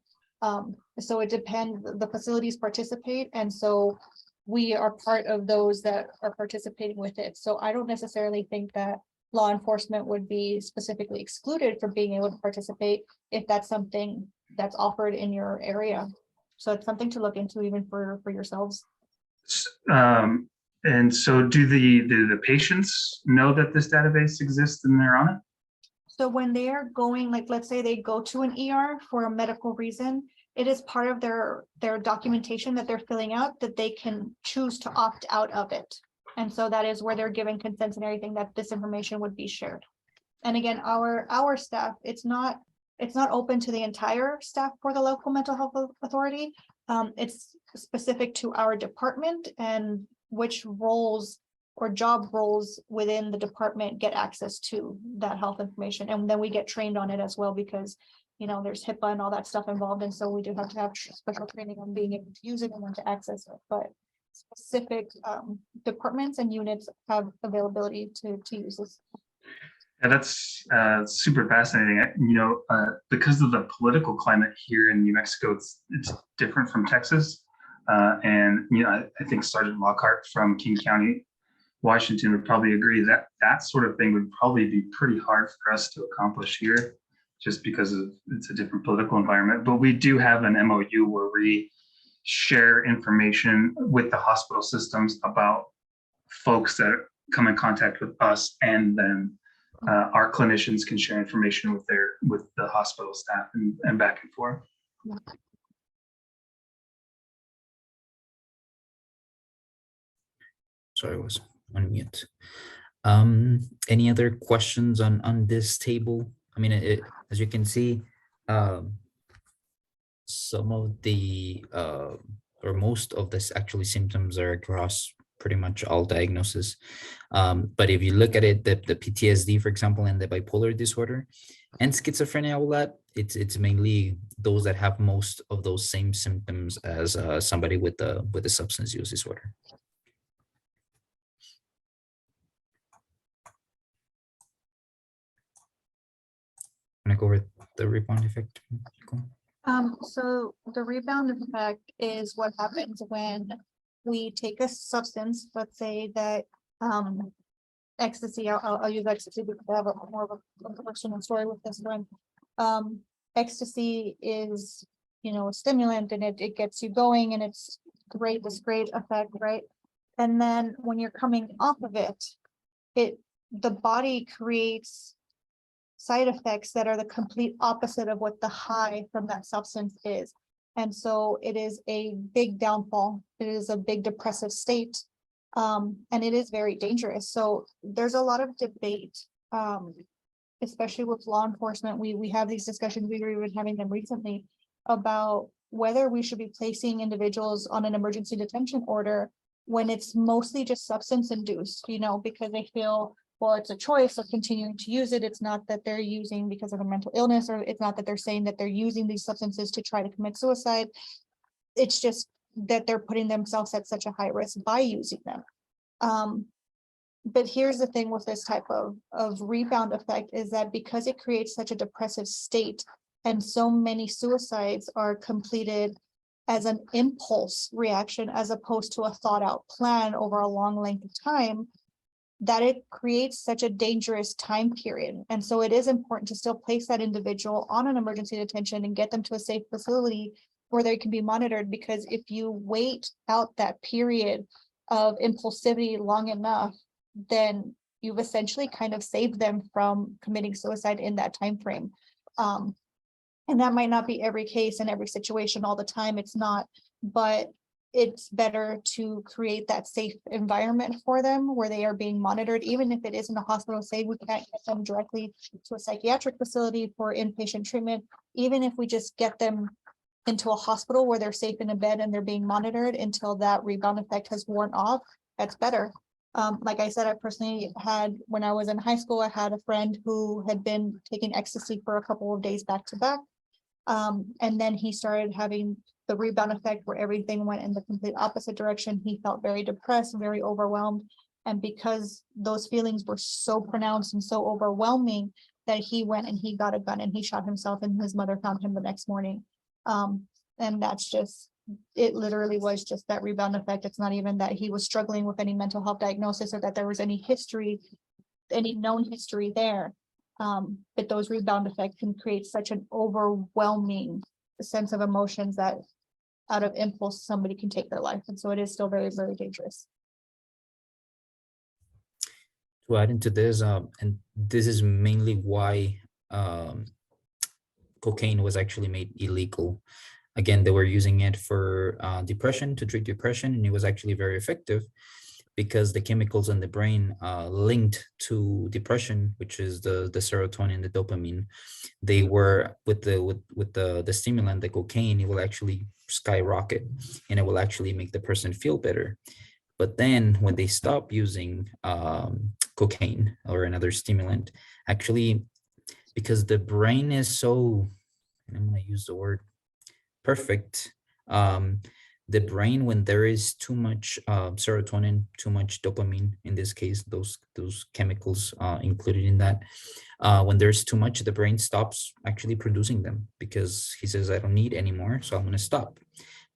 So it depends, the facilities participate, and so we are part of those that are participating with it. So I don't necessarily think that law enforcement would be specifically excluded from being able to participate if that's something that's offered in your area. So it's something to look into even for yourselves. And so do the patients know that this database exists and they're on it? So when they are going, like, let's say they go to an ER for a medical reason, it is part of their documentation that they're filling out that they can choose to opt out of it. And so that is where they're giving consent and everything that this information would be shared. And again, our staff, it's not open to the entire staff for the local mental health authority. It's specific to our department and which roles or job roles within the department get access to that health information. And then we get trained on it as well, because there's HIPAA and all that stuff involved. And so we do have to have special training on being able to use it and when to access it. But specific departments and units have availability to use this. Yeah, that's super fascinating. Because of the political climate here in New Mexico, it's different from Texas. And I think Sergeant Lockhart from King County, Washington would probably agree that that sort of thing would probably be pretty hard for us to accomplish here, just because it's a different political environment. But we do have an MOU where we share information with the hospital systems about folks that come in contact with us, and then our clinicians can share information with the hospital staff and back and forth. Sorry, I was on mute. Any other questions on this table? I mean, as you can see, some of the or most of this actually symptoms are across pretty much all diagnoses. But if you look at it, the PTSD, for example, and the bipolar disorder and schizophrenia, all that, it's mainly those that have most of those same symptoms as somebody with a substance use disorder. I'm gonna go over the rebound effect. Cool. So the rebound effect is what happens when we take a substance, let's say that ecstasy, I'll use ecstasy because I have more of a personal story with this one. Ecstasy is, a stimulant, and it gets you going, and it's great, this great effect, right? And then when you're coming off of it, the body creates side effects that are the complete opposite of what the high from that substance is. And so it is a big downfall. It is a big depressive state. And it is very dangerous. So there's a lot of debate, especially with law enforcement. We have these discussions, we were even having them recently, about whether we should be placing individuals on an emergency detention order when it's mostly just substance induced, because they feel, well, it's a choice of continuing to use it. It's not that they're using because of a mental illness, or it's not that they're saying that they're using these substances to try to commit suicide. It's just that they're putting themselves at such a high risk by using them. But here's the thing with this type of rebound effect is that because it creates such a depressive state, and so many suicides are completed as an impulse reaction as opposed to a thought out plan over a long length of time, that it creates such a dangerous time period. And so it is important to still place that individual on an emergency detention and get them to a safe facility where they can be monitored, because if you wait out that period of impulsivity long enough, then you've essentially kind of saved them from committing suicide in that time frame. And that might not be every case in every situation all the time. It's not, but it's better to create that safe environment for them where they are being monitored, even if it isn't a hospital. Say we can't get them directly to a psychiatric facility for inpatient treatment, even if we just get them into a hospital where they're safe in a bed and they're being monitored until that rebound effect has worn off, that's better. Like I said, I personally had, when I was in high school, I had a friend who had been taking ecstasy for a couple of days back to back. And then he started having the rebound effect where everything went in the complete opposite direction. He felt very depressed, very overwhelmed. And because those feelings were so pronounced and so overwhelming, that he went and he got a gun and he shot himself, and his mother found him the next morning. And that's just, it literally was just that rebound effect. It's not even that he was struggling with any mental health diagnosis or that there was any history, any known history there. But those rebound effects can create such an overwhelming sense of emotions that out of impulse, somebody can take their life. And so it is still very, very dangerous. To add into this, and this is mainly why cocaine was actually made illegal. Again, they were using it for depression, to treat depression, and it was actually very effective because the chemicals in the brain linked to depression, which is the serotonin, the dopamine, they were with the stimulant, the cocaine, it will actually skyrocket and it will actually make the person feel better. But then when they stop using cocaine or another stimulant, actually, because the brain is so, and I'm going to use the word perfect, the brain, when there is too much serotonin, too much dopamine, in this case, those chemicals included in that, when there's too much, the brain stops actually producing them because he says, I don't need anymore, so I'm going to stop.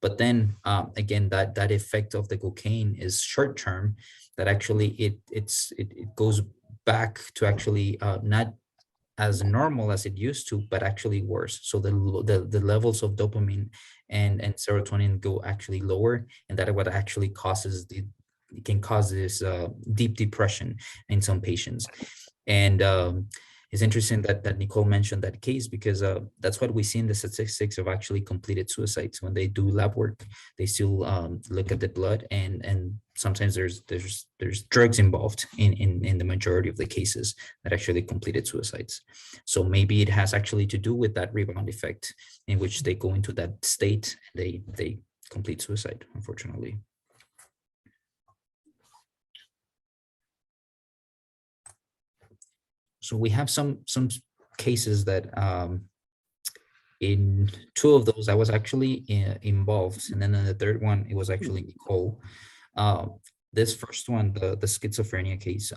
But then again, that effect of the cocaine is short term, that actually it goes back to actually not as normal as it used to, but actually worse. So the levels of dopamine and serotonin go actually lower, and that is what actually causes it can cause this deep depression in some patients. And it's interesting that Nicole mentioned that case, because that's what we see in the statistics of actually completed suicides. When they do lab work, they still look at the blood, and sometimes there's drugs involved in the majority of the cases that actually completed suicides. So maybe it has actually to do with that rebound effect, in which they go into that state, they complete suicide, unfortunately. So we have some cases that in two of those I was actually involved, and then in the third one it was actually Nicole. This first one, the schizophrenia case,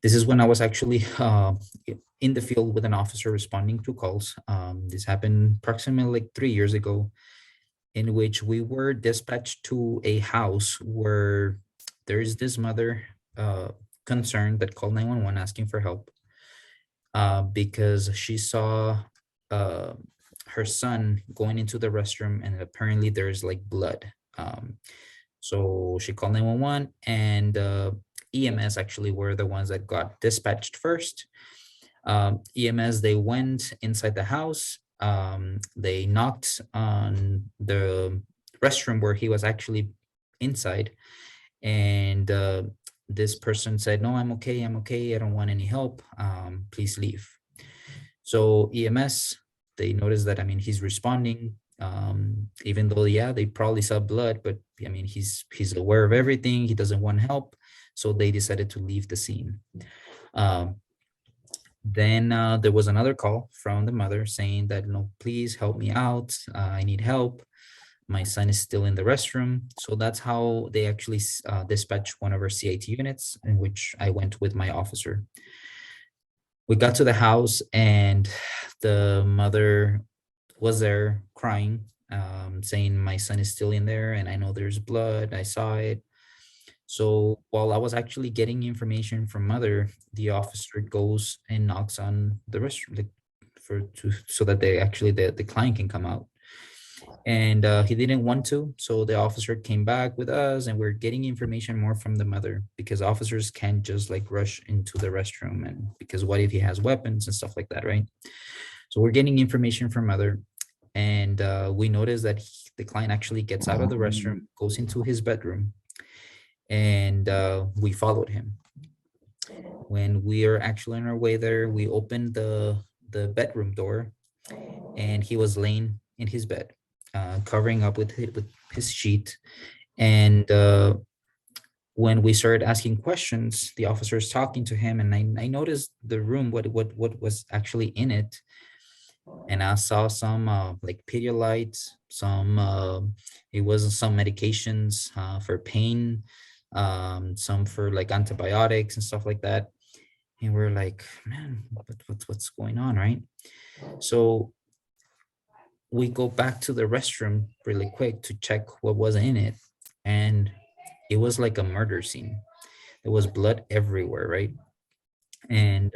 this is when I was actually in the field with an officer responding to calls. This happened approximately like 3 years ago, in which we were dispatched to a house where there is this mother concerned that called 911 asking for help because she saw her son going into the restroom, and apparently there's like blood. So she called 911, and EMS actually were the ones that got dispatched first. EMS, they went inside the house. They knocked on the restroom where he was actually inside, and this person said, no, I'm okay, I don't want any help, please leave. So EMS, they noticed that, I mean, he's responding, even though, yeah, they probably saw blood, but I mean, he's aware of everything, he doesn't want help, so they decided to leave the scene. Then there was another call from the mother saying that, no, please help me out, I need help. My son is still in the restroom. So that's how they actually dispatched one of our CIT units, in which I went with my officer. We got to the house, and the mother was there crying, saying, my son is still in there, and I know there's blood, I saw it. So while I was actually getting information from mother, the officer goes and knocks on the restroom so that the client can come out. And he didn't want to, so the officer came back with us, and we're getting information more from the mother, because officers can't just like rush into the restroom, and because what if he has weapons and stuff like that, right? So we're getting information from mother, and we noticed that the client actually gets out of the restroom, goes into his bedroom, and we followed him. When we are actually on our way there, we opened the bedroom door, and he was laying in his bed, covering up with his sheet. And when we started asking questions, the officer is talking to him, and I noticed the room, what was actually in it. And I saw some like Pedialyte, some it was some medications for pain, some for like antibiotics and stuff like that. And we're like, man, what's going on, right? So we go back to the restroom really quick to check what was in it. And it was like a murder scene. There was blood everywhere, right? And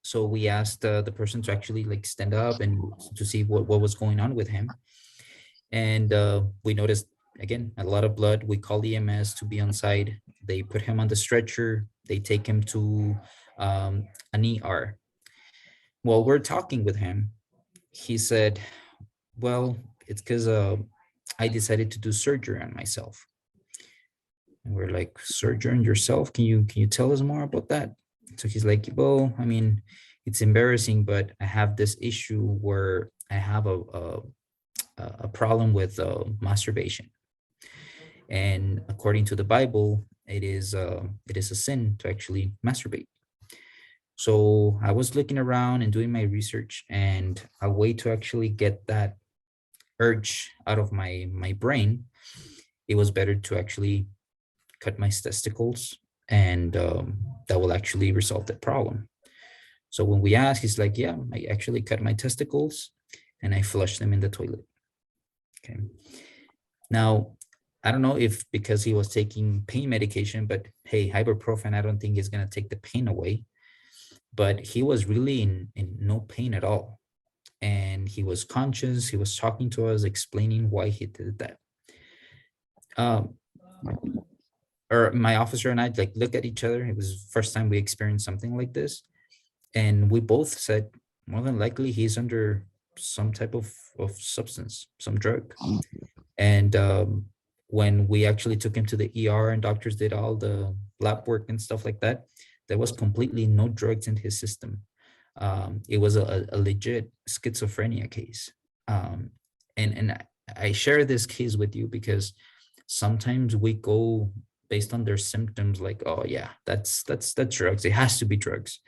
so we asked the person to actually like stand up and to see what was going on with him. And we noticed, again, a lot of blood. We called EMS to be on site. They put him on the stretcher. They take him to an ER. While we're talking with him, he said, well, it's because I decided to do surgery on myself. And we're like, surgery on yourself? Can you tell us more about that? So he's like, well, I mean, it's embarrassing, but I have this issue where I have a problem with masturbation. And according to the Bible, it is a sin to actually masturbate. So I was looking around and doing my research, and a way to actually get that urge out of my brain, it was better to actually cut my testicles, and that will actually resolve the problem. So when we asked, he's like, yeah, I actually cut my testicles and I flushed them in the toilet. Okay. Now, I don't know if because he was taking pain medication, but hey, ibuprofen, I don't think is going to take the pain away. But he was really in no pain at all. And he was conscious. He was talking to us, explaining why he did that. Or my officer and I like look at each other. It was the first time we experienced something like this. And we both said, more than likely, he's under some type of substance, some drug. And when we actually took him to the ER and doctors did all the lab work and stuff like that, there was completely no drugs in his system. It was a legit schizophrenia case. And I share this case with you because sometimes we go based on their symptoms like, oh yeah, that's drugs. It has to be drugs.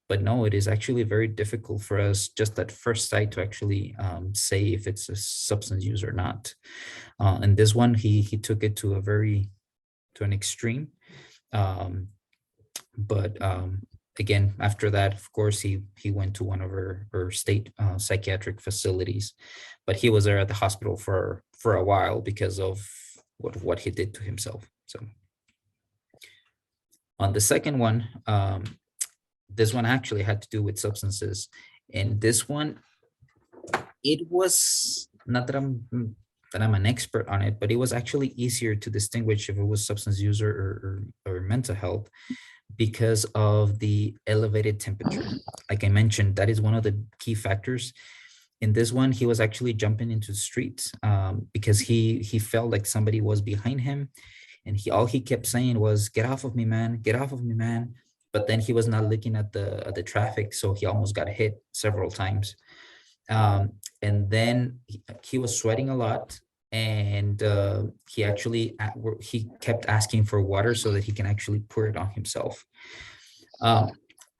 But no, it is actually very difficult for us just at first sight to actually say if it's a substance use or not. And this one, he took it to an extreme. But again, after that, of course, he went to one of our state psychiatric facilities, but he was there at the hospital for a while because of what he did to himself. So on the second one, this one actually had to do with substances. And this one, it was not that I'm an expert on it, but it was actually easier to distinguish if it was substance use or mental health because of the elevated temperature. Like I mentioned, that is one of the key factors. In this one, he was actually jumping into the streets because he felt like somebody was behind him. And all he kept saying was, get off of me, man, get off of me, man. But then he was not looking at the traffic, so he almost got hit several times. And then he was sweating a lot, and he kept asking for water so that he can actually pour it on himself.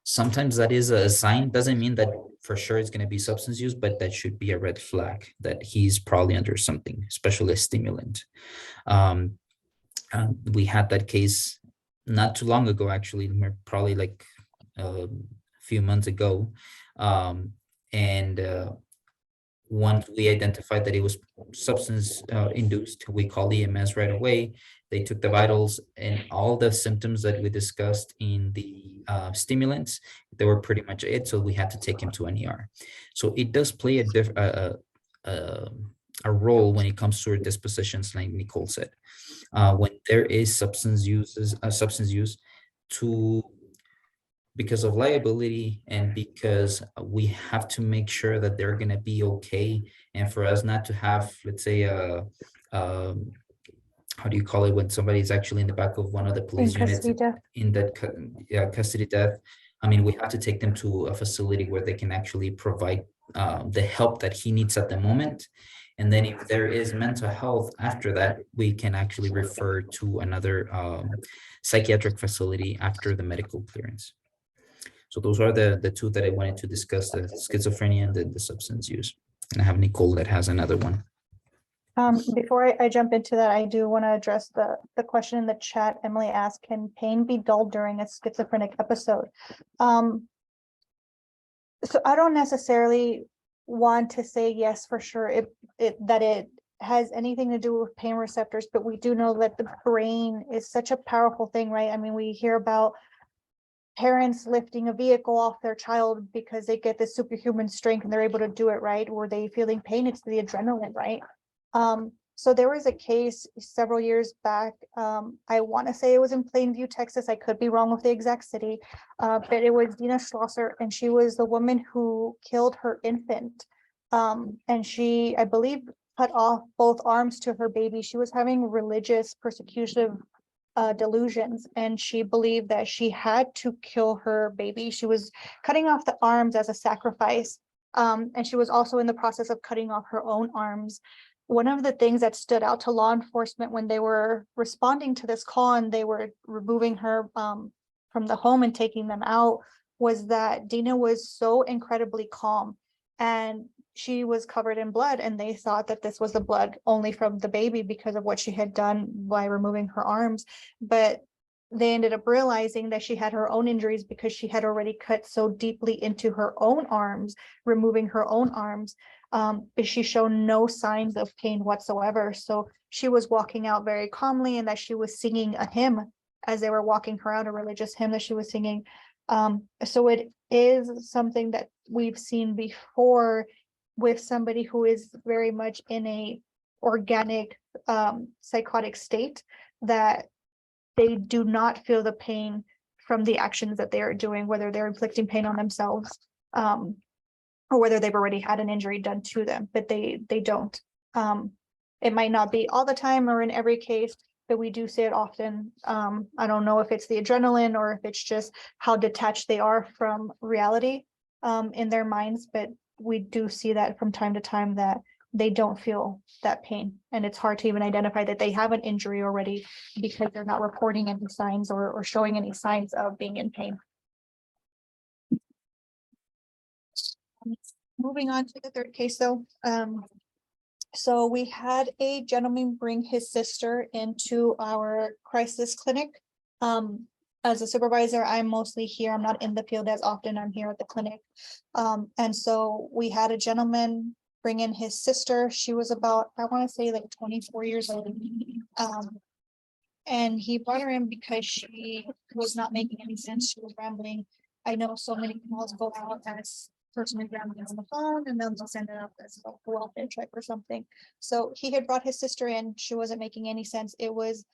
Sometimes that is a sign. Doesn't mean that for sure it's going to be substance use, but that should be a red flag that he's probably under something, especially a stimulant. We had that case not too long ago, actually, probably like a few months ago. Once we identified that it was substance induced, we called EMS right away. They took the vitals, and all the symptoms that we discussed in the stimulants, they were pretty much it. So we had to take him to an ER. So it does play a role when it comes to our dispositions, like Nicole said. When there is substance use, because of liability and because we have to make sure that they're going to be okay, and for us not to have, let's say, how do you call it when somebody's actually in the back of one of the police units in that custody death. I mean, we have to take them to a facility where they can actually provide the help that he needs at the moment. And then if there is mental health after that, we can actually refer to another psychiatric facility after the medical clearance. So those are the two that I wanted to discuss, the schizophrenia and the substance use. And I have Nicole that has another one. Before I jump into that, I do want to address the question in the chat. Emily asked, can pain be dull during a schizophrenic episode? So I don't necessarily want to say yes for sure that it has anything to do with pain receptors, but we do know that the brain is such a powerful thing, right? I mean, we hear about parents lifting a vehicle off their child because they get this superhuman strength and they're able to do it, right? Were they feeling pain? It's the adrenaline, right? So there was a case several years back. I want to say it was in Plainview, Texas. I could be wrong with the exact city, but it was Dina Schlosser, and she was the woman who killed her infant. And she, I believe, cut off both arms to her baby. She was having religious persecution delusions, and she believed that she had to kill her baby. She was cutting off the arms as a sacrifice, and she was also in the process of cutting off her own arms. One of the things that stood out to law enforcement when they were responding to this call and they were removing her from the home and taking them out was that Dina was so incredibly calm, and she was covered in blood, and they thought that this was the blood only from the baby because of what she had done by removing her arms. But they ended up realizing that she had her own injuries because she had already cut so deeply into her own arms, removing her own arms. But she showed no signs of pain whatsoever. So she was walking out very calmly, and that she was singing a hymn as they were walking her out, a religious hymn that she was singing. So it is something that we've seen before with somebody who is very much in a organic psychotic state, that they do not feel the pain from the actions that they are doing, whether they're inflicting pain on themselves or whether they've already had an injury done to them, but they don't. It might not be all the time or in every case, but we do see it often. I don't know if it's the adrenaline or if it's just how detached they are from reality in their minds, but we do see that from time to time, that they don't feel that pain. And it's hard to even identify that they have an injury already because they're not reporting any signs or showing any signs of being in pain. Moving on to the third case though. So we had a gentleman bring his sister into our crisis clinic. As a supervisor, I'm mostly here. I'm not in the field as often. I'm here at the clinic. And so we had a gentleman bring in his sister. She was about, I want to say like 24 years old. And he brought her in because she was not making any sense. She was rambling. I know so many calls go out as person is rambling on the phone, and then they'll send it out as a welfare check or something. So he had brought his sister in. She wasn't making any sense. It was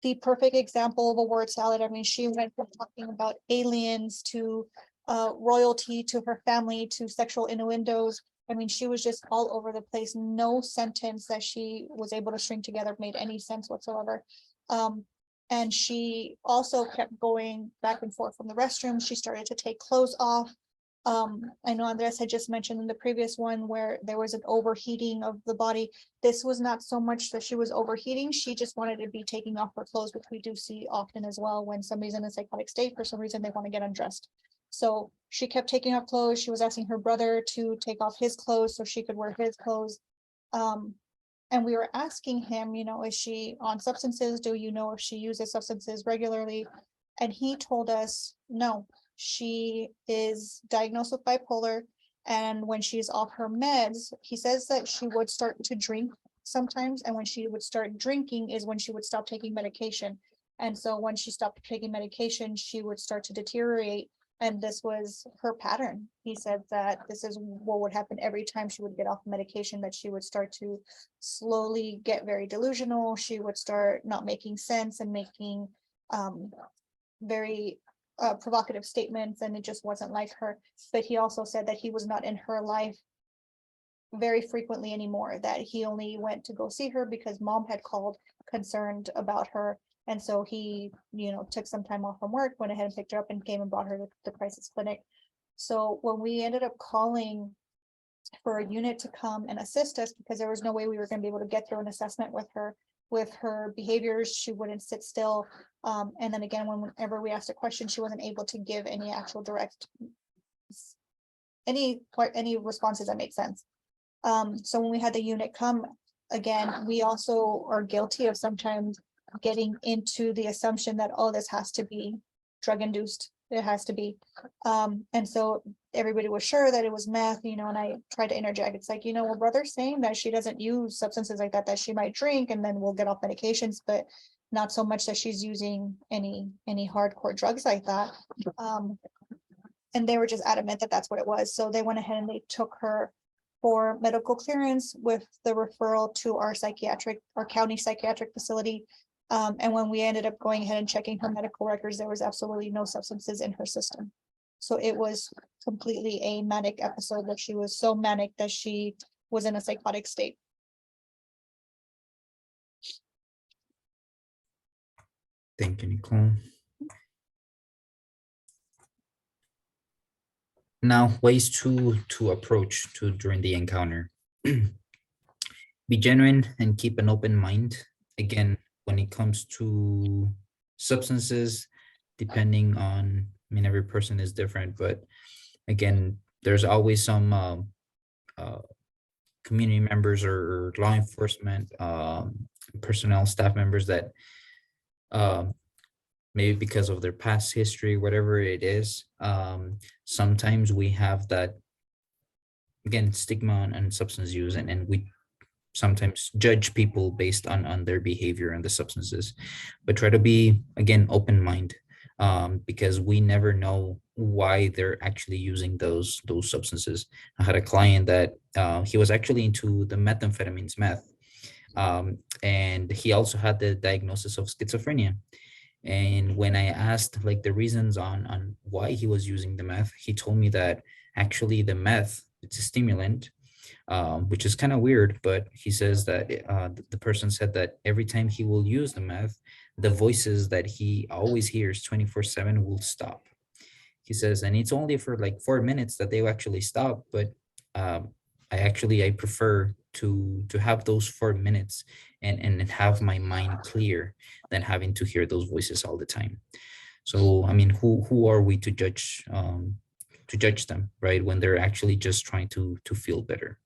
the perfect example of a word salad. I mean, she went from talking about aliens to royalty to her family to sexual innuendos. I mean, she was just all over the place. No sentence that she was able to string together made any sense whatsoever. And she also kept going back and forth from the restroom. She started to take clothes off. I know Andres had just mentioned in the previous one where there was an overheating of the body. This was not so much that she was overheating. She just wanted to be taking off her clothes, which we do see often as well when somebody's in a psychotic state. For some reason, they want to get undressed. So she kept taking off clothes. She was asking her brother to take off his clothes so she could wear his clothes. And we were asking him, you know, is she on substances? Do you know if she uses substances regularly? And he told us, no, she is diagnosed with bipolar. And when she's off her meds, he says that she would start to drink sometimes. And when she would start drinking is when she would stop taking medication. And so when she stopped taking medication, she would start to deteriorate. And this was her pattern. He said that this is what would happen every time she would get off medication, that she would start to slowly get very delusional. She would start not making sense and making very provocative statements, and it just wasn't like her. But he also said that he was not in her life very frequently anymore, that he only went to go see her because mom had called concerned about her. And so he, you know, took some time off from work, went ahead and picked her up and came and brought her to the crisis clinic. So when we ended up calling for a unit to come and assist us, because there was no way we were going to be able to get through an assessment with her behaviors, she wouldn't sit still. And then again, whenever we asked a question, she wasn't able to give any actual direct, any responses that made sense. So when we had the unit come, again, we also are guilty of sometimes getting into the assumption that, oh, this has to be drug induced. It has to be. And so everybody was sure that it was meth, and I tried to interject. It's like, well, brother's saying that she doesn't use substances like that she might drink, and then we'll get off medications, but not so much that she's using any hardcore drugs like that. And they were just adamant that that's what it was. So they went ahead and they took her for medical clearance with the referral to our county psychiatric facility. And when we ended up going ahead and checking her medical records, there was absolutely no substances in her system. So it was completely a manic episode, that she was so manic that she was in a psychotic state. Thank you, Nicole. Now, ways to approach during the encounter. Be genuine and keep an open mind. Again, when it comes to substances, depending on, every person is different, but again, there's always some community members or law enforcement personnel, staff members that maybe because of their past history, whatever it is, sometimes we have that, again, stigma on substance use, and we sometimes judge people based on their behavior and the substances, but try to be, again, open mind, because we never know why they're actually using those substances. I had a client that he was actually into the methamphetamines, meth, and he also had the diagnosis of schizophrenia. And when I asked like the reasons on why he was using the meth, he told me that actually the meth, it's a stimulant, which is kind of weird, but he says that the person said that every time he will use the meth, the voices that he always hears 24/7 will stop. He says, and it's only for like 4 minutes that they will actually stop, but I prefer to have those 4 minutes and have my mind clear than having to hear those voices all the time. So, who are we to judge them, right? When they're actually just trying to feel better.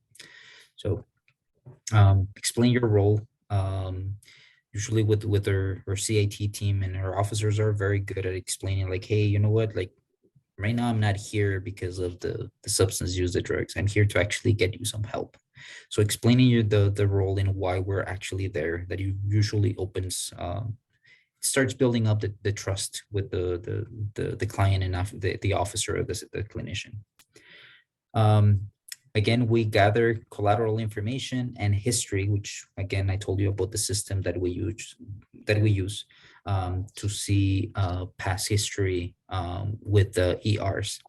So explain your role. Usually with our CIT team, and our officers are very good at explaining like, hey, you know what, like right now I'm not here because of the substance use, the drugs. I'm here to actually get you some help. So explaining the role and why we're actually there, that you usually opens, starts building up the trust with the client and the officer or the clinician. Again, we gather collateral information and history, which again, I told you about the system that we use to see past history with the ERs.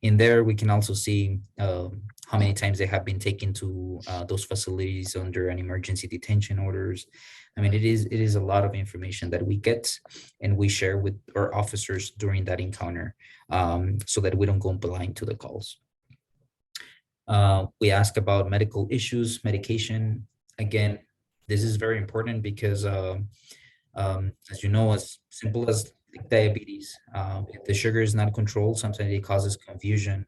In there, we can also see how many times they have been taken to those facilities under an emergency detention orders. It is a lot of information that we get and we share with our officers during that encounter, so that we don't go blind to the calls. We ask about medical issues, medication. Again, this is very important because, as you know, as simple as diabetes, if the sugar is not controlled, sometimes it causes confusion.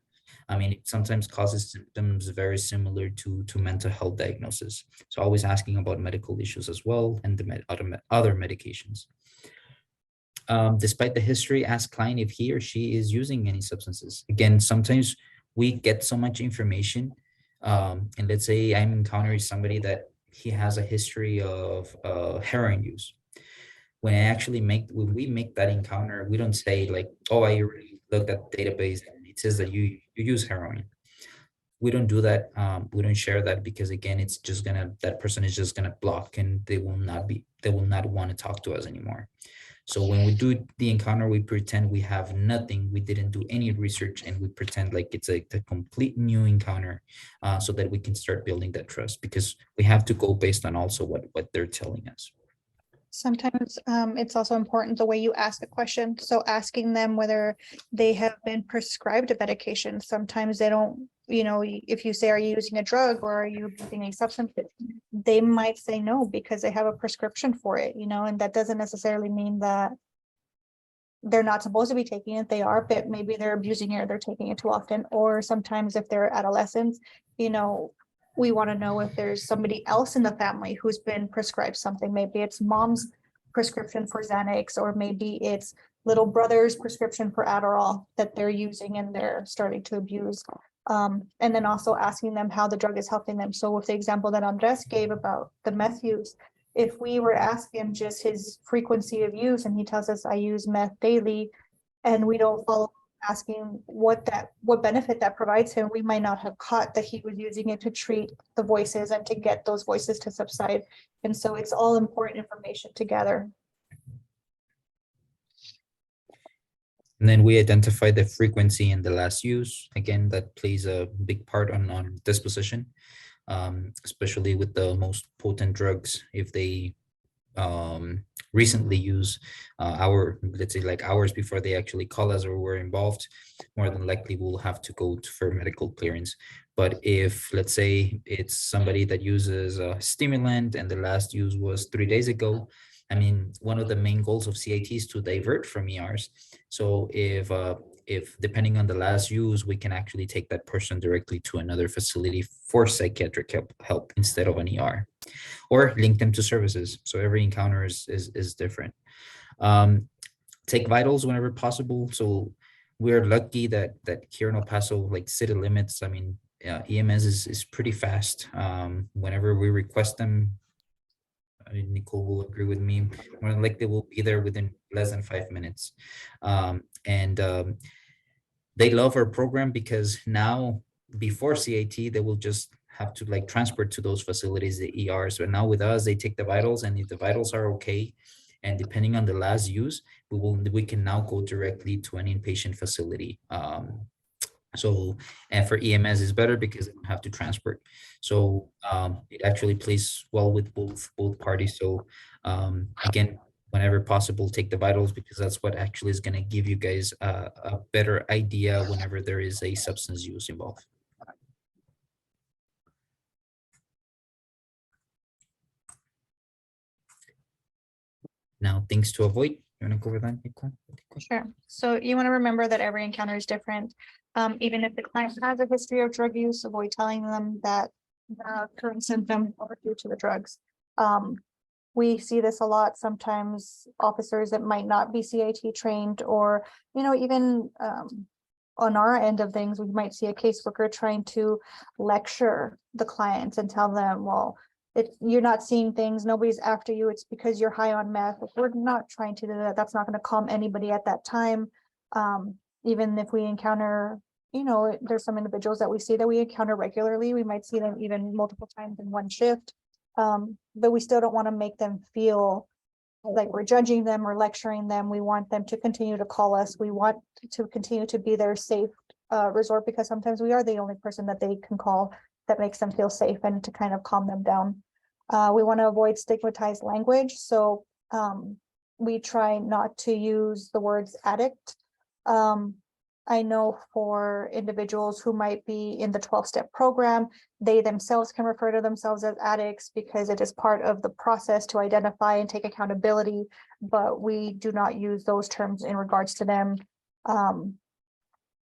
It sometimes causes symptoms very similar to mental health diagnosis. So always asking about medical issues as well, and the other medications. Despite the history, ask client if he or she is using any substances. Again, sometimes we get so much information, and let's say I'm encountering somebody that he has a history of heroin use. When we make that encounter, we don't say like, oh, I already looked at the database and it says that you use heroin. We don't do that. We don't share that because again, it's just that person is just gonna block, and they will not want to talk to us anymore. So when we do the encounter, we pretend we have nothing. We didn't do any research, and we pretend like it's a complete new encounter, so that we can start building that trust, because we have to go based on also what they're telling us. Sometimes it's also important the way you ask a question. So asking them whether they have been prescribed a medication. Sometimes they don't, if you say, are you using a drug or are you using a substance? They might say no because they have a prescription for it, and that doesn't necessarily mean that they're not supposed to be taking it. They are, but maybe they're abusing it or they're taking it too often. Or sometimes if they're adolescents, We want to know if there's somebody else in the family who's been prescribed something. Maybe it's mom's prescription for Xanax, or maybe it's little brother's prescription for Adderall that they're using and they're starting to abuse. And then also asking them how the drug is helping them. So with the example that Andres gave about the meth use, if we were asking him just his frequency of use and he tells us I use meth daily, and we don't follow asking what benefit that provides him, we might not have caught that he was using it to treat the voices and to get those voices to subside. And so it's all important information to gather. And then we identify the frequency and the last use. Again, that plays a big part on disposition, especially with the most potent drugs. If they recently use let's say like hours before they actually call us or were involved, more than likely we'll have to go for medical clearance. But if, let's say, it's somebody that uses a stimulant and the last use was 3 days ago, I mean, one of the main goals of CIT is to divert from ERs. So if depending on the last use, we can actually take that person directly to another facility for psychiatric help instead of an ER, or link them to services. So every encounter is different. Take vitals whenever possible. So we're lucky that here in El Paso, like city limits, I mean, EMS is pretty fast. Whenever we request them, I mean, Nicole will agree with me, more than likely will be there within less than 5 minutes. They love our program because now, before CIT, they will just have to like transport to those facilities, the ERs. But now with us, they take the vitals, and if the vitals are okay, and depending on the last use, we can now go directly to an inpatient facility. So, and for EMS is better because they don't have to transport. So it actually plays well with both parties. So again, whenever possible, take the vitals, because that's what actually is going to give you guys a better idea whenever there is a substance use involved. Now, things to avoid. You want to go over that, Nicole? Sure. So you want to remember that every encounter is different. Even if the client has a history of drug use, avoid telling them that the current symptoms are due to the drugs. We see this a lot. Sometimes officers that might not be CIT trained, or, even on our end of things, we might see a caseworker trying to lecture the clients and tell them, well, you're not seeing things, nobody's after you, it's because you're high on meth. We're not trying to do that. That's not going to calm anybody at that time. Even if we encounter, there's some individuals that we see that we encounter regularly. We might see them even multiple times in one shift. But we still don't want to make them feel like we're judging them or lecturing them. We want them to continue to call us. We want to continue to be their safe resort, because sometimes we are the only person that they can call that makes them feel safe and to kind of calm them down. We want to avoid stigmatized language. So we try not to use the words addict. I know for individuals who might be in the 12-step program, they themselves can refer to themselves as addicts because it is part of the process to identify and take accountability, but we do not use those terms in regards to them.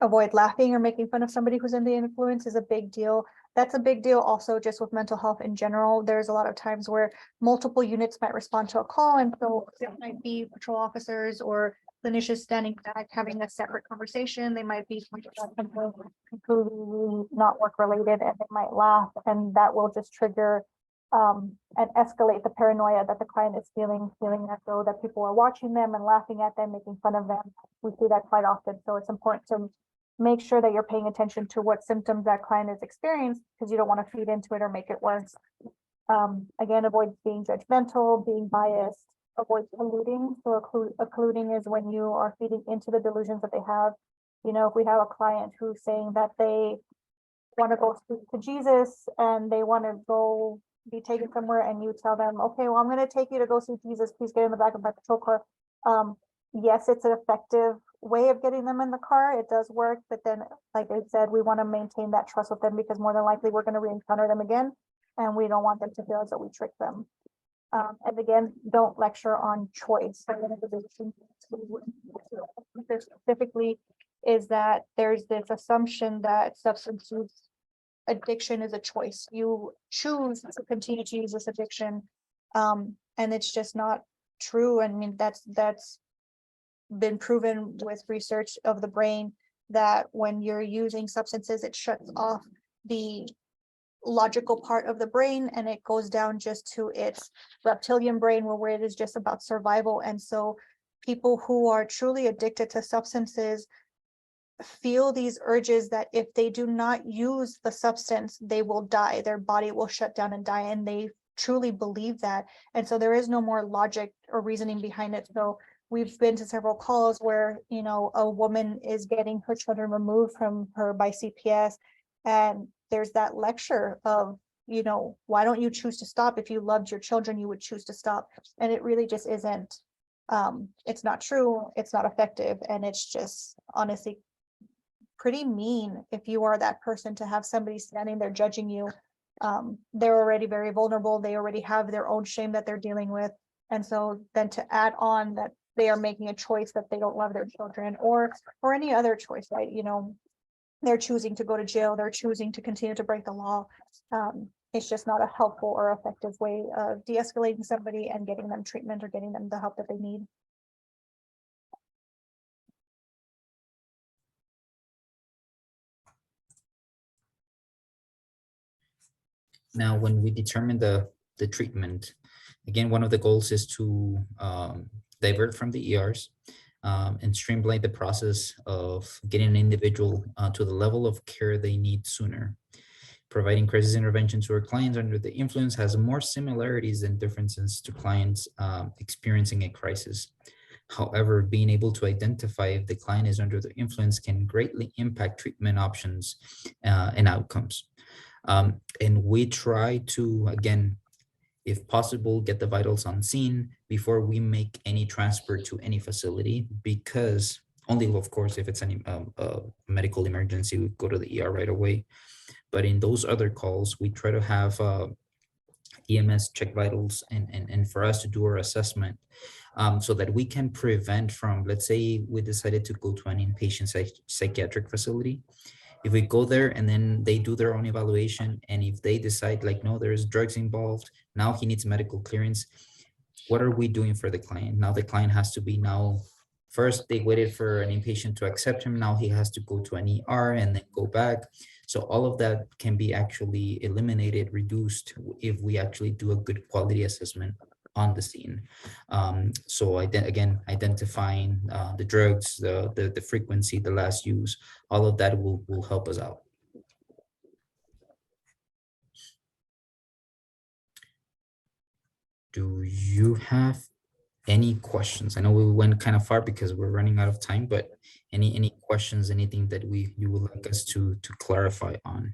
Avoid laughing or making fun of somebody who's in the influence is a big deal. That's a big deal also just with mental health in general. There's a lot of times where multiple units might respond to a call, and so it might be patrol officers or clinicians standing back having a separate conversation. They might be completely not work related, and they might laugh, and that will just trigger and escalate the paranoia that the client is feeling as though that people are watching them and laughing at them, making fun of them. We see that quite often. So it's important to make sure that you're paying attention to what symptoms that client is experiencing, because you don't want to feed into it or make it worse. Again, avoid being judgmental, being biased, avoid colluding. So colluding is when you are feeding into the delusions that they have. If we have a client who's saying that they want to go speak to Jesus and they want to go be taken somewhere, and you tell them, okay, well, I'm going to take you to go see Jesus. Please get in the back of my patrol car. Yes, it's an effective way of getting them in the car. It does work. But then, like I said, we want to maintain that trust with them, because more than likely we're going to re-encounter them again, and we don't want them to feel as though we tricked them. And again, don't lecture on choice. Specifically is that there's this assumption that substance use addiction is a choice. You choose to continue to use this addiction. And it's just not true. I mean, that's been proven with research of the brain that when you're using substances, it shuts off the logical part of the brain and it goes down just to its reptilian brain where it is just about survival. And so people who are truly addicted to substances feel these urges that if they do not use the substance, they will die. Their body will shut down and die. And they truly believe that. And so there is no more logic or reasoning behind it. So we've been to several calls where, you know, a woman is getting her children removed from her by CPS. And there's that lecture of, you know, why don't you choose to stop? If you loved your children, you would choose to stop. And it really just isn't. It's not true. It's not effective. And it's just honestly pretty mean if you are that person to have somebody standing there judging you. They're already very vulnerable. They already have their own shame that they're dealing with. And so then to add on that they are making a choice that they don't love their children or any other choice, right? You know, they're choosing to go to jail. They're choosing to continue to break the law. It's just not a helpful or effective way of de-escalating somebody and getting them treatment or getting them the help that they need. Now, when we determine the treatment, again, one of the goals is to divert from the ERs and streamline the process of getting an individual to the level of care they need sooner. Providing crisis intervention to our clients under the influence has more similarities than differences to clients experiencing a crisis. However, being able to identify if the client is under the influence can greatly impact treatment options and outcomes. And we try to, again, if possible, get the vitals on scene before we make any transfer to any facility, because only, of course, if it's any medical emergency, we go to the ER right away. But in those other calls, we try to have EMS check vitals and for us to do our assessment so that we can prevent from, let's say we decided to go to an inpatient psychiatric facility. If we go there and then they do their own evaluation, and if they decide like, no, there's drugs involved, now he needs medical clearance, what are we doing for the client? Now the client has to be first they waited for an inpatient to accept him. Now he has to go to an ER and then go back. So all of that can be actually eliminated, reduced if we actually do a good quality assessment on the scene. So again, identifying the drugs, the frequency, the last use, all of that will help us out. Do you have any questions? I know we went kind of far because we're running out of time, but any questions, anything that you would like us to clarify on?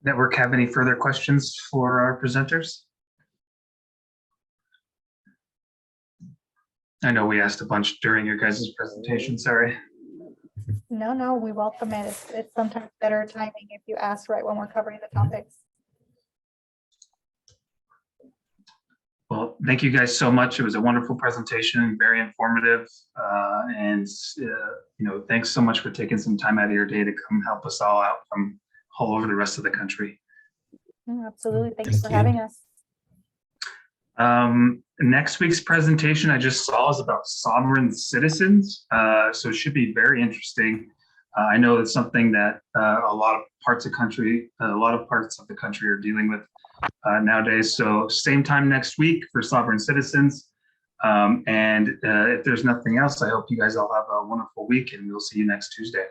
Network have any further questions for our presenters? I know we asked a bunch during your guys' presentation, sorry. No, we welcome it. It's sometimes better timing if you ask right when we're covering the topics. Well, thank you guys so much. It was a wonderful presentation, very informative. And thanks so much for taking some time out of your day to come help us all out from all over the rest of the country. Absolutely. Thanks for having us. Next week's presentation I just saw is about sovereign citizens. So it should be very interesting. I know it's something that a lot of parts of the country are dealing with nowadays. So same time next week for sovereign citizens. And if there's nothing else, I hope you guys all have a wonderful week and we'll see you next Tuesday.